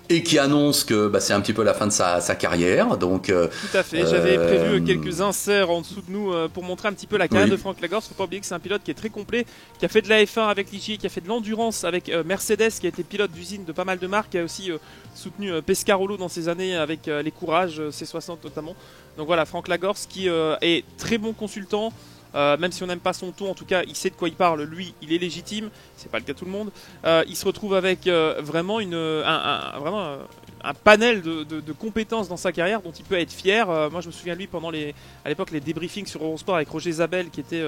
et qui annonce que c'est un petit peu la fin de sa carrière. Donc, tout à fait, j'avais prévu quelques inserts en dessous de nous pour montrer un petit peu la carrière de Franck Lagorce. Faut pas oublier que c'est un pilote qui est très complet, qui a fait de la F1 avec Ligier, qui a fait de l'endurance avec Mercedes, qui a été pilote d'usine de pas mal de marques, qui a aussi soutenu Pescarolo dans ses années avec les Courages C60 notamment. Donc voilà, Franck Lagorce qui est très bon consultant. Même si on n'aime pas son ton, en tout cas, il sait de quoi il parle. Lui, il est légitime. C'est pas le cas de tout le monde. Il se retrouve avec vraiment un panel de compétences dans sa carrière dont il peut être fier. Moi, je me souviens de lui pendant à l'époque les débriefings sur Eurosport avec Roger Zabel, qui était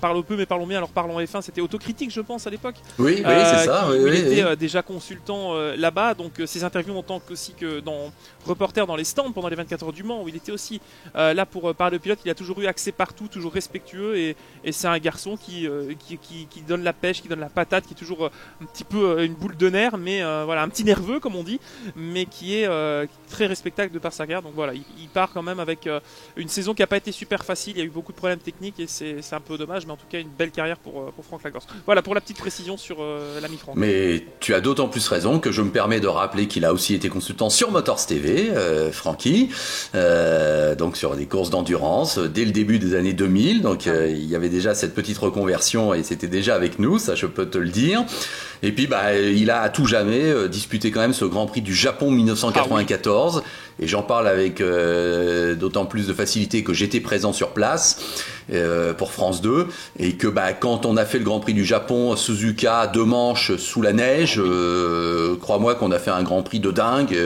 parlons peu mais parlons bien. Alors parlons F1, c'était Autocritique, je pense, à l'époque. Oui, c'est ça. Il était déjà consultant là-bas, donc ses interviews en tant que dans reporter dans les stands pendant les 24 heures du Mans, où il était aussi là pour parler de pilote. Il a toujours eu accès partout, toujours respectueux, et c'est un garçon qui donne la pêche, qui donne la patate, qui est toujours un petit peu une boule de nerfs, mais un petit nerveux comme on dit, mais qui est très respectable de par sa carrière. Donc voilà, il part quand même avec une saison qui n'a pas été super facile. Il y a eu beaucoup de problèmes techniques, et c'est un peu dommage, mais en tout cas une belle carrière pour Franck Lagorce. Voilà pour la petite précision sur l'ami Franck. Mais tu as d'autant plus raison que je me permets de rappeler qu'il a aussi été consultant sur Motors TV, Francky, donc sur des courses d'endurance dès le début des années 2000. Donc il y avait déjà cette petite reconversion, et c'était déjà avec nous, ça je peux te le dire. Et puis il a à tout jamais disputé quand même ce Grand Prix du Japon 1994, et j'en parle avec d'autant plus de facilité que j'étais présent sur place pour France 2, et que quand on a fait le Grand Prix du Japon, Suzuka, 2 manches sous la neige, crois-moi qu'on a fait un Grand Prix de dingue.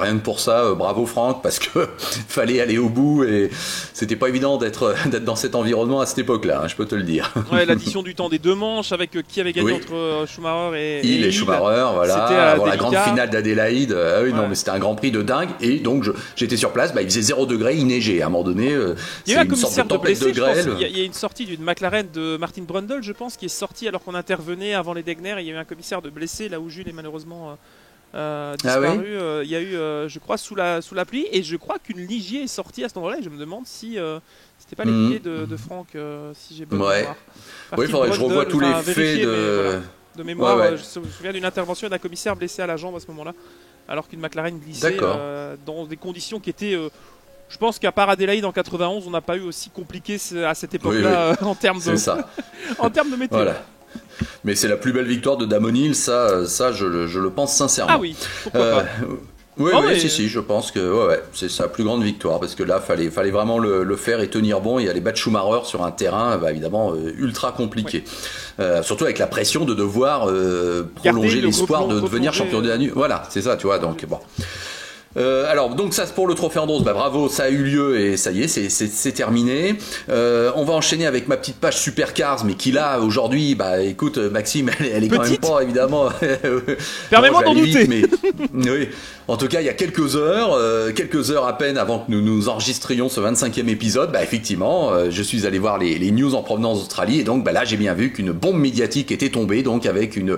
Rien que pour ça, bravo Franck, parce que fallait aller au bout, et c'était pas évident d'être dans cet environnement à cette époque-là, hein, je peux te le dire. Ouais, l'addition du temps des 2 manches, avec qui avait gagné entre Schumacher et Hill et Schumacher, voilà, avant la grande finale d'Adélaïde. Non, mais c'était un Grand Prix de dingue, et donc j'étais sur place, il faisait 0 degré, il neigeait à un moment donné, il y a eu un commissaire de blessé, de grêle. Il y a une sortie d'une McLaren de Martin Brundle, je pense, qui est sortie alors qu'on intervenait avant les Degner, et il y a eu un commissaire de blessé là où Jules est malheureusement disparu. Il y a eu, je crois, sous la pluie, et je crois qu'une Ligier est sortie à cet endroit-là, et je me demande si c'était pas l'équipier de Franck, si j'ai bonne mémoire. Oui, il faudrait que je revoie tous les faits de mémoire. Je me souviens d'une intervention d'un commissaire blessé à la jambe à ce moment-là, alors qu'une McLaren glissait dans des conditions qui étaient... je pense qu'à part Adélaïde en 91, on n'a pas eu aussi compliqué à cette époque-là en termes de météo. Voilà. Mais c'est la plus belle victoire de Damon Hill, ça je le pense sincèrement. Ah oui, pourquoi pas. Si, je pense que c'est sa plus grande victoire, parce que là, fallait vraiment le faire et tenir bon, et aller battre Schumacher sur un terrain évidemment ultra compliqué. Surtout avec la pression de devoir prolonger l'espoir de devenir champion de la nuit. Voilà, c'est ça, tu vois, donc bon. Alors donc ça c'est pour le trophée Andros, bravo, ça a eu lieu et ça y est, c'est terminé. On va enchaîner avec ma petite page Supercars, mais qui là aujourd'hui, écoute Maxime, elle est quand même pas évidemment. Permets-moi d'en douter. Mais oui. En tout cas, il y a quelques heures à peine avant que nous enregistrions ce 25e épisode, effectivement, je suis allé voir les news en provenance d'Australie, et donc là j'ai bien vu qu'une bombe médiatique était tombée, donc avec une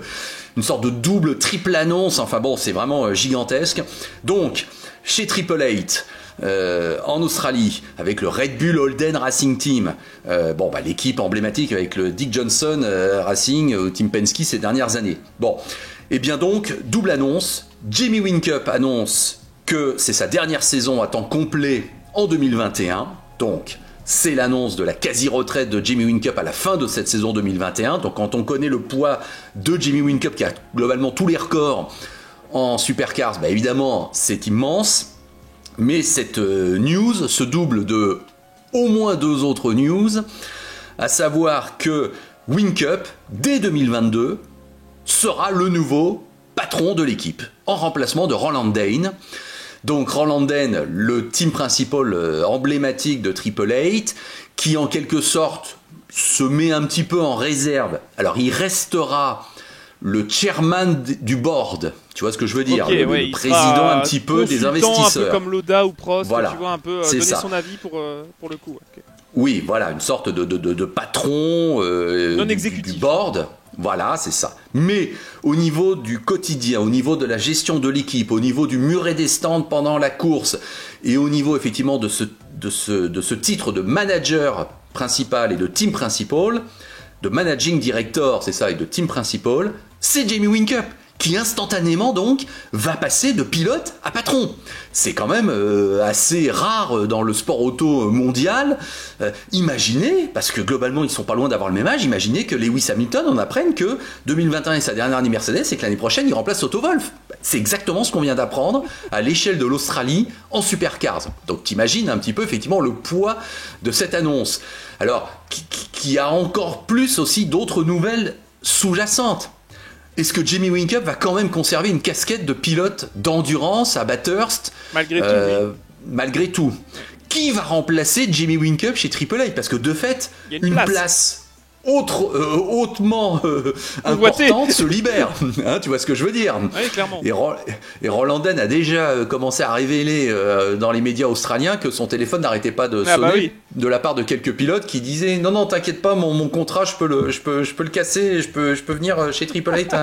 sorte de triple annonce, enfin bon, c'est vraiment gigantesque. Donc, chez Triple Eight, en Australie, avec le Red Bull Holden Racing Team, l'équipe emblématique avec le Dick Johnson Racing au Team Penske ces dernières années. Bon, et bien donc, double annonce, Jamie Whincup annonce que c'est sa dernière saison à temps complet en 2021, donc... C'est l'annonce de la quasi-retraite de Jamie Whincup à la fin de cette saison 2021. Donc quand on connaît le poids de Jamie Whincup, qui a globalement tous les records en Supercars, évidemment c'est immense. Mais cette news se double de au moins 2 autres news, à savoir que Whincup, dès 2022, sera le nouveau patron de l'équipe, en remplacement de Roland Dane. Donc Roland Dane, le team principal emblématique de Triple Eight, qui en quelque sorte se met un petit peu en réserve. Alors il restera le chairman du board, tu vois ce que je veux dire, le président un petit peu des investisseurs. Un peu comme Loda ou Prost, voilà, tu vois, un peu donner son avis pour le coup. Okay. Oui, voilà, une sorte de patron non exécutif du board. Voilà, c'est ça. Mais au niveau du quotidien, au niveau de la gestion de l'équipe, au niveau du muret des stands pendant la course, et au niveau effectivement de ce titre de manager principal et de team principal, de managing director, c'est ça, et de team principal, c'est Jamie Whincup, qui instantanément donc va passer de pilote à patron. C'est quand même assez rare dans le sport auto mondial. Imaginez, parce que globalement ils sont pas loin d'avoir le même âge, imaginez que Lewis Hamilton en apprenne que 2021 est sa dernière année Mercedes et que l'année prochaine il remplace Toto Wolff. C'est exactement ce qu'on vient d'apprendre à l'échelle de l'Australie en Supercars. Donc t'imagines un petit peu effectivement le poids de cette annonce. Alors, qui a encore plus aussi d'autres nouvelles sous-jacentes. Est-ce que Jamie Whincup va quand même conserver une casquette de pilote d'endurance à Bathurst malgré tout. Qui va remplacer Jamie Whincup chez Triple Eight? Parce que de fait, une place hautement importante se libère. Hein, tu vois ce que je veux dire? Oui, clairement. Et Roland Dane a déjà commencé à révéler dans les médias australiens que son téléphone n'arrêtait pas de sonner de la part de quelques pilotes qui disaient non, t'inquiète pas, mon contrat, je peux le casser, je peux venir chez Triple Eight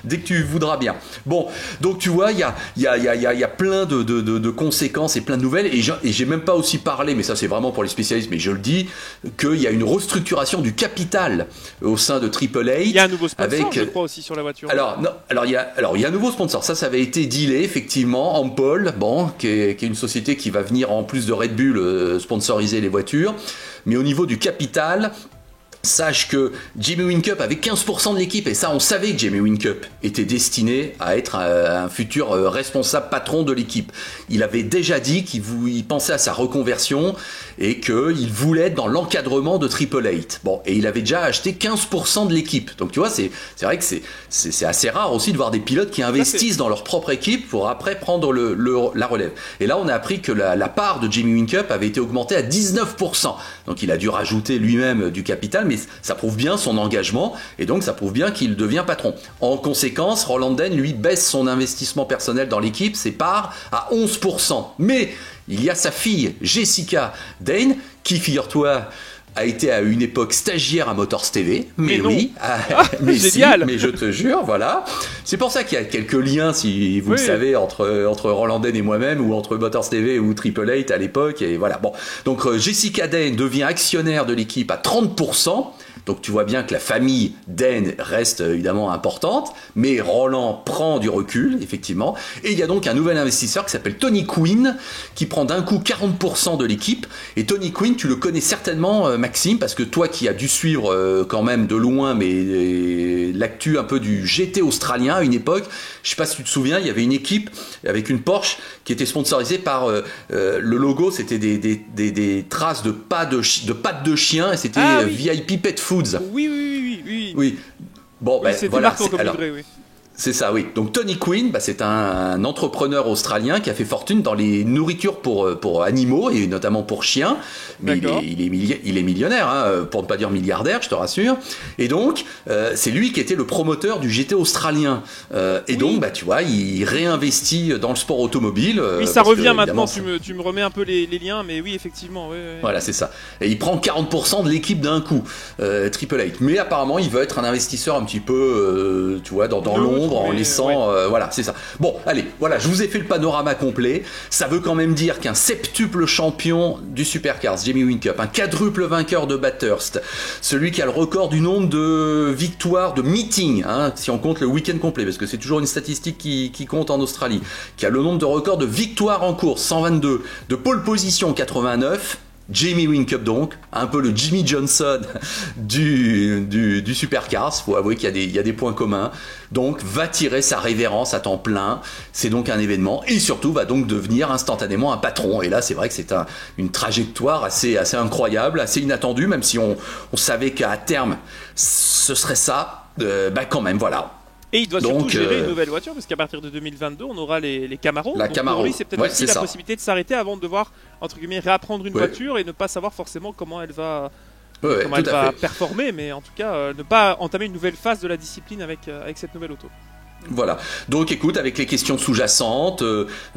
dès que tu voudras bien. Bon, donc tu vois, il y a plein de conséquences et plein de nouvelles, et j'ai même pas aussi parlé, mais ça c'est vraiment pour les spécialistes, mais je le dis, qu'il y a une restructuration du capital au sein de Triple Eight. Il y a un nouveau sponsor, je crois, aussi sur la voiture. Alors il y a un nouveau sponsor. Ça avait été dealé effectivement. Ampol, qui est une société qui va venir en plus de Red Bull sponsoriser les voitures. Mais au niveau du capital, sache que Jimmy Whincup avait 15% de l'équipe, et ça on savait que Jimmy Whincup était destiné à être un futur responsable patron de l'équipe. Il avait déjà dit qu'il pensait à sa reconversion et qu'il voulait être dans l'encadrement de Triple Eight. Bon, et il avait déjà acheté 15% de l'équipe. Donc tu vois, c'est vrai que c'est assez rare aussi de voir des pilotes qui investissent dans leur propre équipe pour après prendre la relève. Et là on a appris que la part de Jimmy Whincup avait été augmentée à 19%. Donc il a dû rajouter lui-même du capital, mais ça prouve bien son engagement, et donc ça prouve bien qu'il devient patron. En conséquence, Roland Dane, lui, baisse son investissement personnel dans l'équipe, ses parts, à 11%. Mais il y a sa fille, Jessica Dane, qui, figure-toi, a été à une époque stagiaire à Motors TV, mais oui, mais génial. Si, mais je te jure, voilà. C'est pour ça qu'il y a quelques liens, si vous le savez, entre Roland Dane et moi-même, ou entre Motors TV ou Triple Eight à l'époque, et voilà. Bon, donc Jessica Dane devient actionnaire de l'équipe à 30%. Donc tu vois bien que la famille Dane reste évidemment importante, mais Roland prend du recul, effectivement. Et il y a donc un nouvel investisseur qui s'appelle Tony Quinn, qui prend d'un coup 40% de l'équipe. Et Tony Quinn, tu le connais certainement, Maxime, parce que toi qui as dû suivre quand même de loin, mais l'actu un peu du GT australien à une époque, je sais pas si tu te souviens, il y avait une équipe avec une Porsche qui était sponsorisée par le logo, c'était des traces de pattes de chien, et c'était VIP Pet Foods. Oui. Bon, ben voilà. C'est ça, oui. Donc Tony Quinn, c'est un entrepreneur australien qui a fait fortune dans les nourritures pour animaux, et notamment pour chiens. Mais il est millionnaire, hein, pour ne pas dire milliardaire, je te rassure. Et donc, c'est lui qui était le promoteur du GT australien. Et donc, tu vois, il réinvestit dans le sport automobile. Oui, ça revient maintenant, tu me remets un peu les liens, mais oui, effectivement. Oui. Voilà, c'est ça. Et il prend 40% de l'équipe d'un coup, Triple Eight. Mais apparemment, il veut être un investisseur un petit peu, tu vois, dans l'ombre, en laissant... voilà, c'est ça. Bon, allez, voilà, je vous ai fait le panorama complet. Ça veut quand même dire qu'un septuple champion du Supercars, Jimmy Whincup, un quadruple vainqueur de Bathurst, celui qui a le record du nombre de victoires de meetings, hein, si on compte le week-end complet, parce que c'est toujours une statistique qui compte en Australie, qui a le nombre de records de victoires en course, 122, de pole position, 89... Jimmy Whincup, donc, un peu le Jimmy Johnson du Supercars, faut avouer qu'il y a des points communs, donc va tirer sa révérence à temps plein, c'est donc un événement, et surtout va donc devenir instantanément un patron, et là c'est vrai que c'est une trajectoire assez incroyable, assez inattendue, même si on savait qu'à terme ce serait ça, quand même, voilà. Et il doit surtout gérer une nouvelle voiture, parce qu'à partir de 2022, on aura les Camaro. La Camaro. Pour lui, c'est peut-être aussi la possibilité de s'arrêter avant de devoir, entre guillemets, réapprendre une voiture et ne pas savoir forcément comment elle va, performer, mais en tout cas, ne pas entamer une nouvelle phase de la discipline avec cette nouvelle auto. Voilà. Donc écoute, avec les questions sous-jacentes,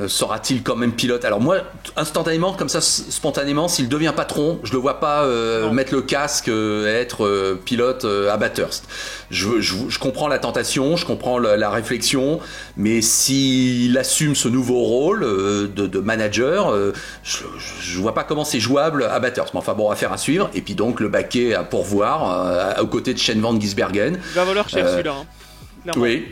sera-t-il quand même pilote? Alors moi, instantanément, comme ça, spontanément, s'il devient patron, je le vois pas mettre le casque et être pilote à Bathurst. Je comprends la tentation, je comprends la réflexion, mais s'il assume ce nouveau rôle de manager, je vois pas comment c'est jouable à Bathurst. Mais enfin bon, affaire à suivre. Et puis donc le baquet à pourvoir aux côtés de Shane Van Gisbergen. Il va valoir cher celui-là. Clairement. Oui.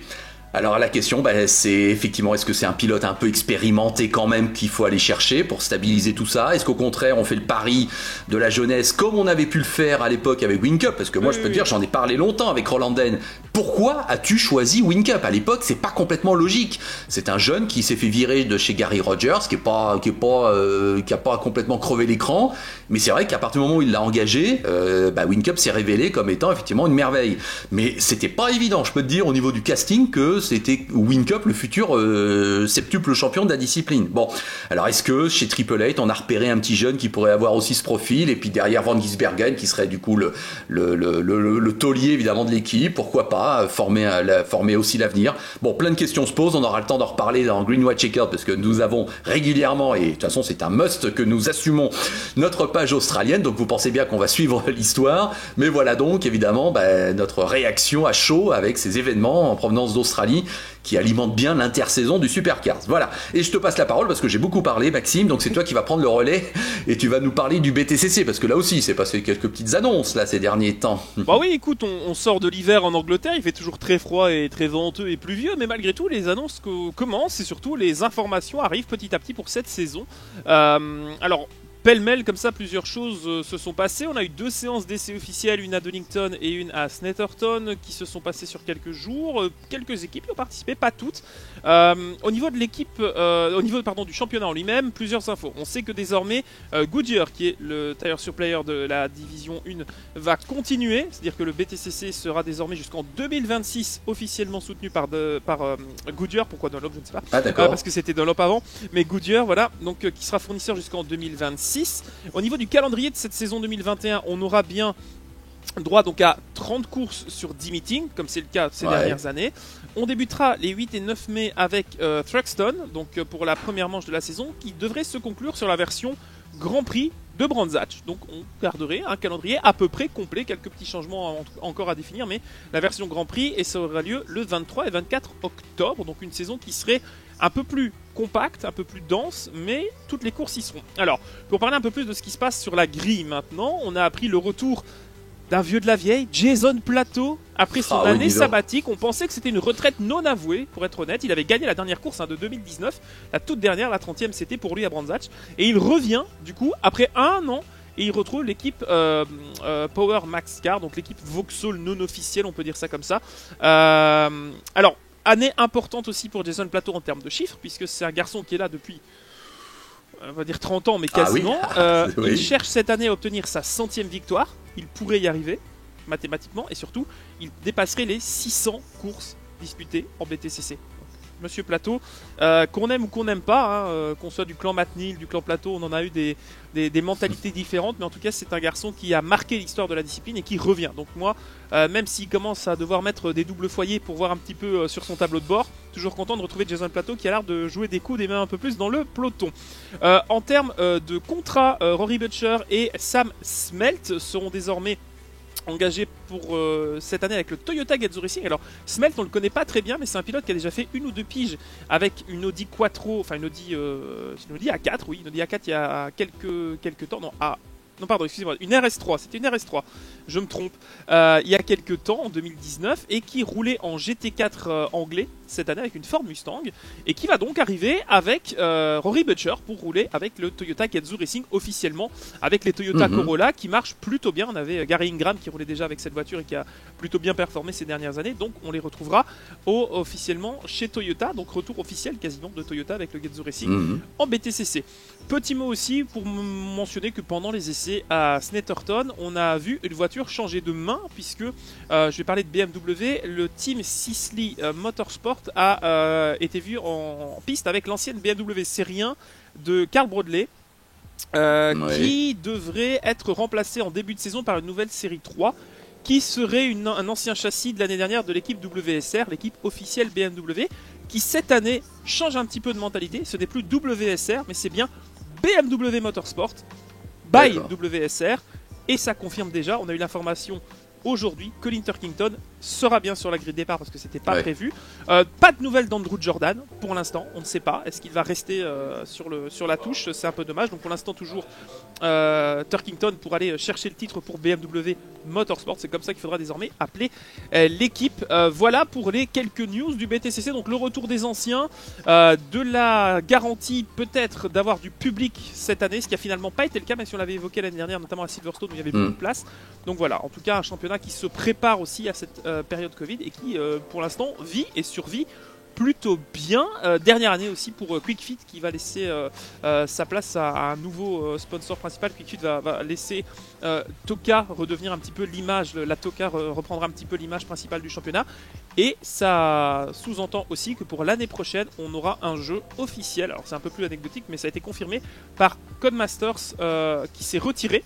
Alors la question, c'est effectivement, est-ce que c'est un pilote un peu expérimenté quand même qu'il faut aller chercher pour stabiliser tout ça? Est-ce qu'au contraire, on fait le pari de la jeunesse comme on avait pu le faire à l'époque avec Whincup? Parce que moi, je peux te dire, j'en ai parlé longtemps avec Roland Dane. Pourquoi as-tu choisi Whincup? À l'époque, c'est pas complètement logique. C'est un jeune qui s'est fait virer de chez Gary Rogers, qui a pas complètement crevé l'écran. Mais c'est vrai qu'à partir du moment où il l'a engagé, Whincup s'est révélé comme étant effectivement une merveille. Mais c'était pas évident, je peux te dire, au niveau du casting, que c'était Whincup le futur septuple champion de la discipline. Bon, alors est-ce que chez Triple Eight on a repéré un petit jeune qui pourrait avoir aussi ce profil, et puis derrière Van Gisbergen qui serait du coup le taulier évidemment de l'équipe, pourquoi pas former aussi l'avenir. Bon, plein de questions se posent, on aura le temps d'en reparler dans Green White Checkered, parce que nous avons régulièrement, et de toute façon c'est un must que nous assumons, notre page australienne, donc vous pensez bien qu'on va suivre l'histoire, mais voilà donc évidemment notre réaction à chaud avec ces événements en provenance d'Australie qui alimente bien l'intersaison du Supercars. Voilà. Et je te passe la parole parce que j'ai beaucoup parlé, Maxime, donc c'est toi qui vas prendre le relais et tu vas nous parler du BTCC, parce que là aussi, c'est passé quelques petites annonces là ces derniers temps. Bah oui, écoute, on sort de l'hiver en Angleterre, il fait toujours très froid et très venteux et pluvieux, mais malgré tout, les annonces commencent et surtout les informations arrivent petit à petit pour cette saison. Alors, pêle-mêle comme ça, plusieurs choses se sont passées. On a eu 2 séances d'essais officielles, une à Donington et une à Snetterton, qui se sont passées sur quelques jours. Quelques équipes y ont participé, pas toutes. Au niveau de l'équipe, du championnat en lui-même, plusieurs infos. On sait que désormais Goodyear, qui est le tire supplier de la division 1, va continuer. C'est-à-dire que le BTCC sera désormais jusqu'en 2026 officiellement soutenu par Goodyear. Pourquoi Dunlop, je ne sais pas. Ah, d'accord. Parce que c'était Dunlop avant, mais Goodyear, voilà, donc qui sera fournisseur jusqu'en 2026. Au niveau du calendrier de cette saison 2021, on aura bien droit donc à 30 courses sur 10 meetings, comme c'est le cas ces dernières années. On débutera les 8 et 9 mai avec Thruxton, donc pour la première manche de la saison, qui devrait se conclure sur la version Grand Prix de Brands Hatch. Donc on garderait un calendrier à peu près complet, quelques petits changements encore à définir, mais la version Grand Prix, et ça aura lieu le 23 et 24 octobre, donc une saison qui serait un peu plus compacte, un peu plus dense, mais toutes les courses y seront. Alors, pour parler un peu plus de ce qui se passe sur la grille maintenant, on a appris le retour d'un vieux de la vieille, Jason Plato, après son année sabbatique. On pensait que c'était une retraite non avouée, pour être honnête. Il avait gagné la dernière course de 2019, la toute dernière, la 30e, c'était pour lui à Brands Hatch. Et il revient, du coup, après 1 an, et il retrouve l'équipe Power Max Car, donc l'équipe Vauxhall non officielle, on peut dire ça comme ça. Alors, année importante aussi pour Jason Plato en termes de chiffres, puisque c'est un garçon qui est là depuis, on va dire 30 ans, mais quasiment. Il cherche cette année à obtenir sa 100e victoire. Il pourrait y arriver, mathématiquement, et surtout, il dépasserait les 600 courses disputées en BTCC. Monsieur Plato, qu'on aime ou qu'on n'aime pas, qu'on soit du clan McNeil, du clan Plato, on en a eu des mentalités différentes, mais en tout cas c'est un garçon qui a marqué l'histoire de la discipline et qui revient. Donc moi, même s'il commence à devoir mettre des doubles foyers pour voir un petit peu sur son tableau de bord, toujours content de retrouver Jason Plato qui a l'air de jouer des coups, des mains un peu plus dans le peloton. En termes de contrat, Rory Butcher et Sam Smelt seront désormais engagé pour cette année avec le Toyota Gazoo Racing. Alors Smelt on le connaît pas très bien, mais c'est un pilote qui a déjà fait 1 ou 2 piges avec une Audi Quattro, enfin une Audi A4, oui, une Audi A4 il y a quelques temps, non pardon, excusez-moi, une RS3, c'était une RS3, je me trompe, il y a quelques temps, en 2019, et qui roulait en GT4 anglais cette année avec une Ford Mustang, et qui va donc arriver avec Rory Butcher pour rouler avec le Toyota Gazoo Racing officiellement, avec les Toyota Corolla qui marchent plutôt bien. On avait Gary Ingram qui roulait déjà avec cette voiture et qui a plutôt bien performé ces dernières années, donc on les retrouvera officiellement chez Toyota, donc retour officiel quasiment de Toyota avec le Gazoo Racing en BTCC. Petit mot aussi pour mentionner que pendant les essais à Snetterton, on a vu une voiture changer de main, puisque je vais parler de BMW, le team Sisley Motorsport a été vu en piste avec l'ancienne BMW Sérien de Carl Brodley, qui devrait être remplacé en début de saison par une nouvelle série 3, qui serait un ancien châssis de l'année dernière de l'équipe WSR, l'équipe officielle BMW, qui cette année change un petit peu de mentalité. Ce n'est plus WSR, mais c'est bien BMW Motorsport by WSR, et ça confirme déjà, on a eu l'information aujourd'hui que l'Interkington sera bien sur la grille de départ parce que c'était pas prévu. Pas de nouvelles d'Andrew Jordan pour l'instant, on ne sait pas. Est-ce qu'il va rester sur la touche? C'est un peu dommage. Donc pour l'instant toujours Turkington pour aller chercher le titre pour BMW Motorsport. C'est comme ça qu'il faudra désormais appeler l'équipe. Voilà pour les quelques news du BTCC. Donc le retour des anciens, de la garantie peut-être d'avoir du public cette année, ce qui a finalement pas été le cas, même si on l'avait évoqué l'année dernière, notamment à Silverstone où il y avait beaucoup de place. Donc voilà, en tout cas un championnat qui se prépare aussi à cette période Covid et qui pour l'instant vit et survit plutôt bien. Dernière année aussi pour QuickFit qui va laisser sa place à un nouveau sponsor principal. QuickFit va laisser Toka redevenir un petit peu l'image, la Toka reprendra un petit peu l'image principale du championnat, et ça sous-entend aussi que pour l'année prochaine on aura un jeu officiel. Alors c'est un peu plus anecdotique, mais ça a été confirmé par Codemasters qui s'est retiré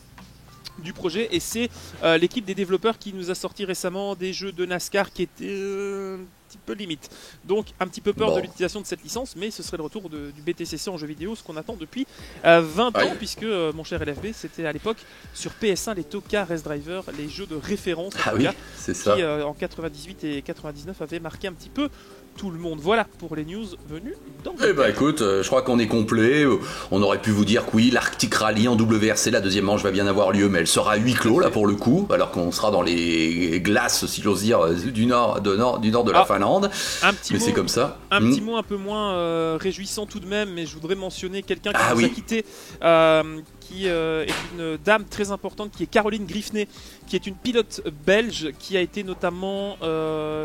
du projet, et c'est l'équipe des développeurs qui nous a sorti récemment des jeux de NASCAR qui étaient un petit peu limite. Donc un petit peu peur de l'utilisation de cette licence, mais ce serait le retour du BTCC en jeu vidéo, ce qu'on attend depuis 20 ans, puisque mon cher LFB, c'était à l'époque sur PS1 les Toka Race Driver, les jeux de référence qui en 98 et 99 avaient marqué un petit peu tout le monde. Voilà pour les news venues d'Angleterre. Eh ben écoute, je crois qu'on est complet. On aurait pu vous dire que oui, l'Arctic Rally en WRC, la deuxième manche va bien avoir lieu, mais elle sera à huis clos là pour le coup, alors qu'on sera dans les glaces, si j'ose dire, du nord de la Finlande. Mais c'est comme ça. Un petit mot un peu moins réjouissant tout de même, mais je voudrais mentionner quelqu'un qui nous a quitté, qui est une dame très importante qui est Caroline Griffney, qui est une pilote belge qui a été notamment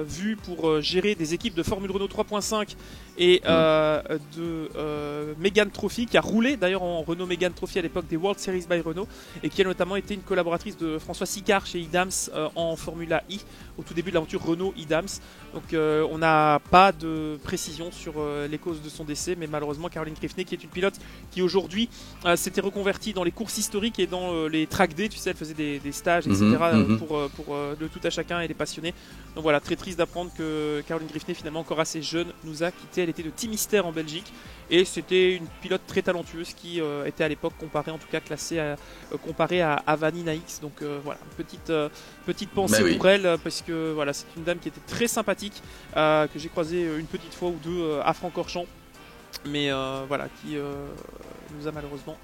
vue pour gérer des équipes de Formule Renault 3.5 et de Mégane Trophy, qui a roulé d'ailleurs en Renault Mégane Trophy à l'époque des World Series by Renault, et qui a notamment été une collaboratrice de François Sicard chez Idams en Formula I au tout début de l'aventure Renault Idams. Donc on n'a pas de précision sur les causes de son décès, mais malheureusement Caroline Griffney, qui est une pilote qui aujourd'hui s'était reconvertie dans les courses historiques et dans les track day, tu sais, elle faisait des stages, etc. Pour le tout à chacun et les passionnés. Donc voilà, très triste d'apprendre que Caroline Griffney, finalement encore assez jeune, nous a quitté. Elle était de Team Mister en Belgique et c'était une pilote très talentueuse qui était à l'époque comparée, en tout cas classée comparée à Vanina X. Donc voilà, petite pensée pour elle, parce que voilà, c'est une dame qui était très sympathique, que j'ai croisée une petite fois ou deux à Francorchamps, mais voilà, qui nous a malheureusement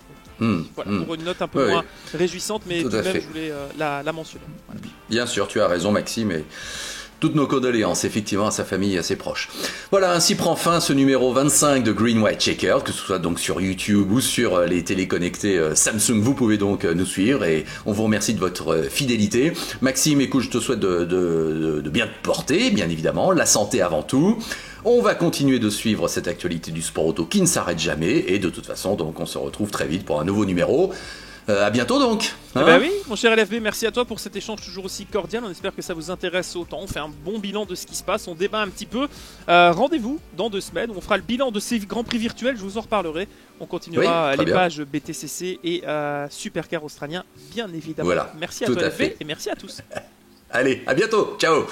voilà, pour une note un peu moins réjouissante, mais tout de même je voulais la mentionner. Voilà. Bien sûr, tu as raison Maxime, et toutes nos condoléances effectivement à sa famille et à ses proches. Voilà, ainsi prend fin ce numéro 25 de Green White Checker, que ce soit donc sur YouTube ou sur les téléconnectés Samsung. Vous pouvez donc nous suivre et on vous remercie de votre fidélité. Maxime, écoute, je te souhaite de bien te porter, bien évidemment, la santé avant tout. On va continuer de suivre cette actualité du sport auto qui ne s'arrête jamais, et de toute façon, donc on se retrouve très vite pour un nouveau numéro. À bientôt donc. Hein, bah oui, mon cher LFB, merci à toi pour cet échange toujours aussi cordial. On espère que ça vous intéresse autant. On fait un bon bilan de ce qui se passe, on débat un petit peu. Rendez-vous dans 2 semaines, on fera le bilan de ces grands prix virtuels, je vous en reparlerai. On continuera les pages BTCC et Supercar australien, bien évidemment. Voilà, merci à toi LFB et merci à tous. Allez, à bientôt, ciao.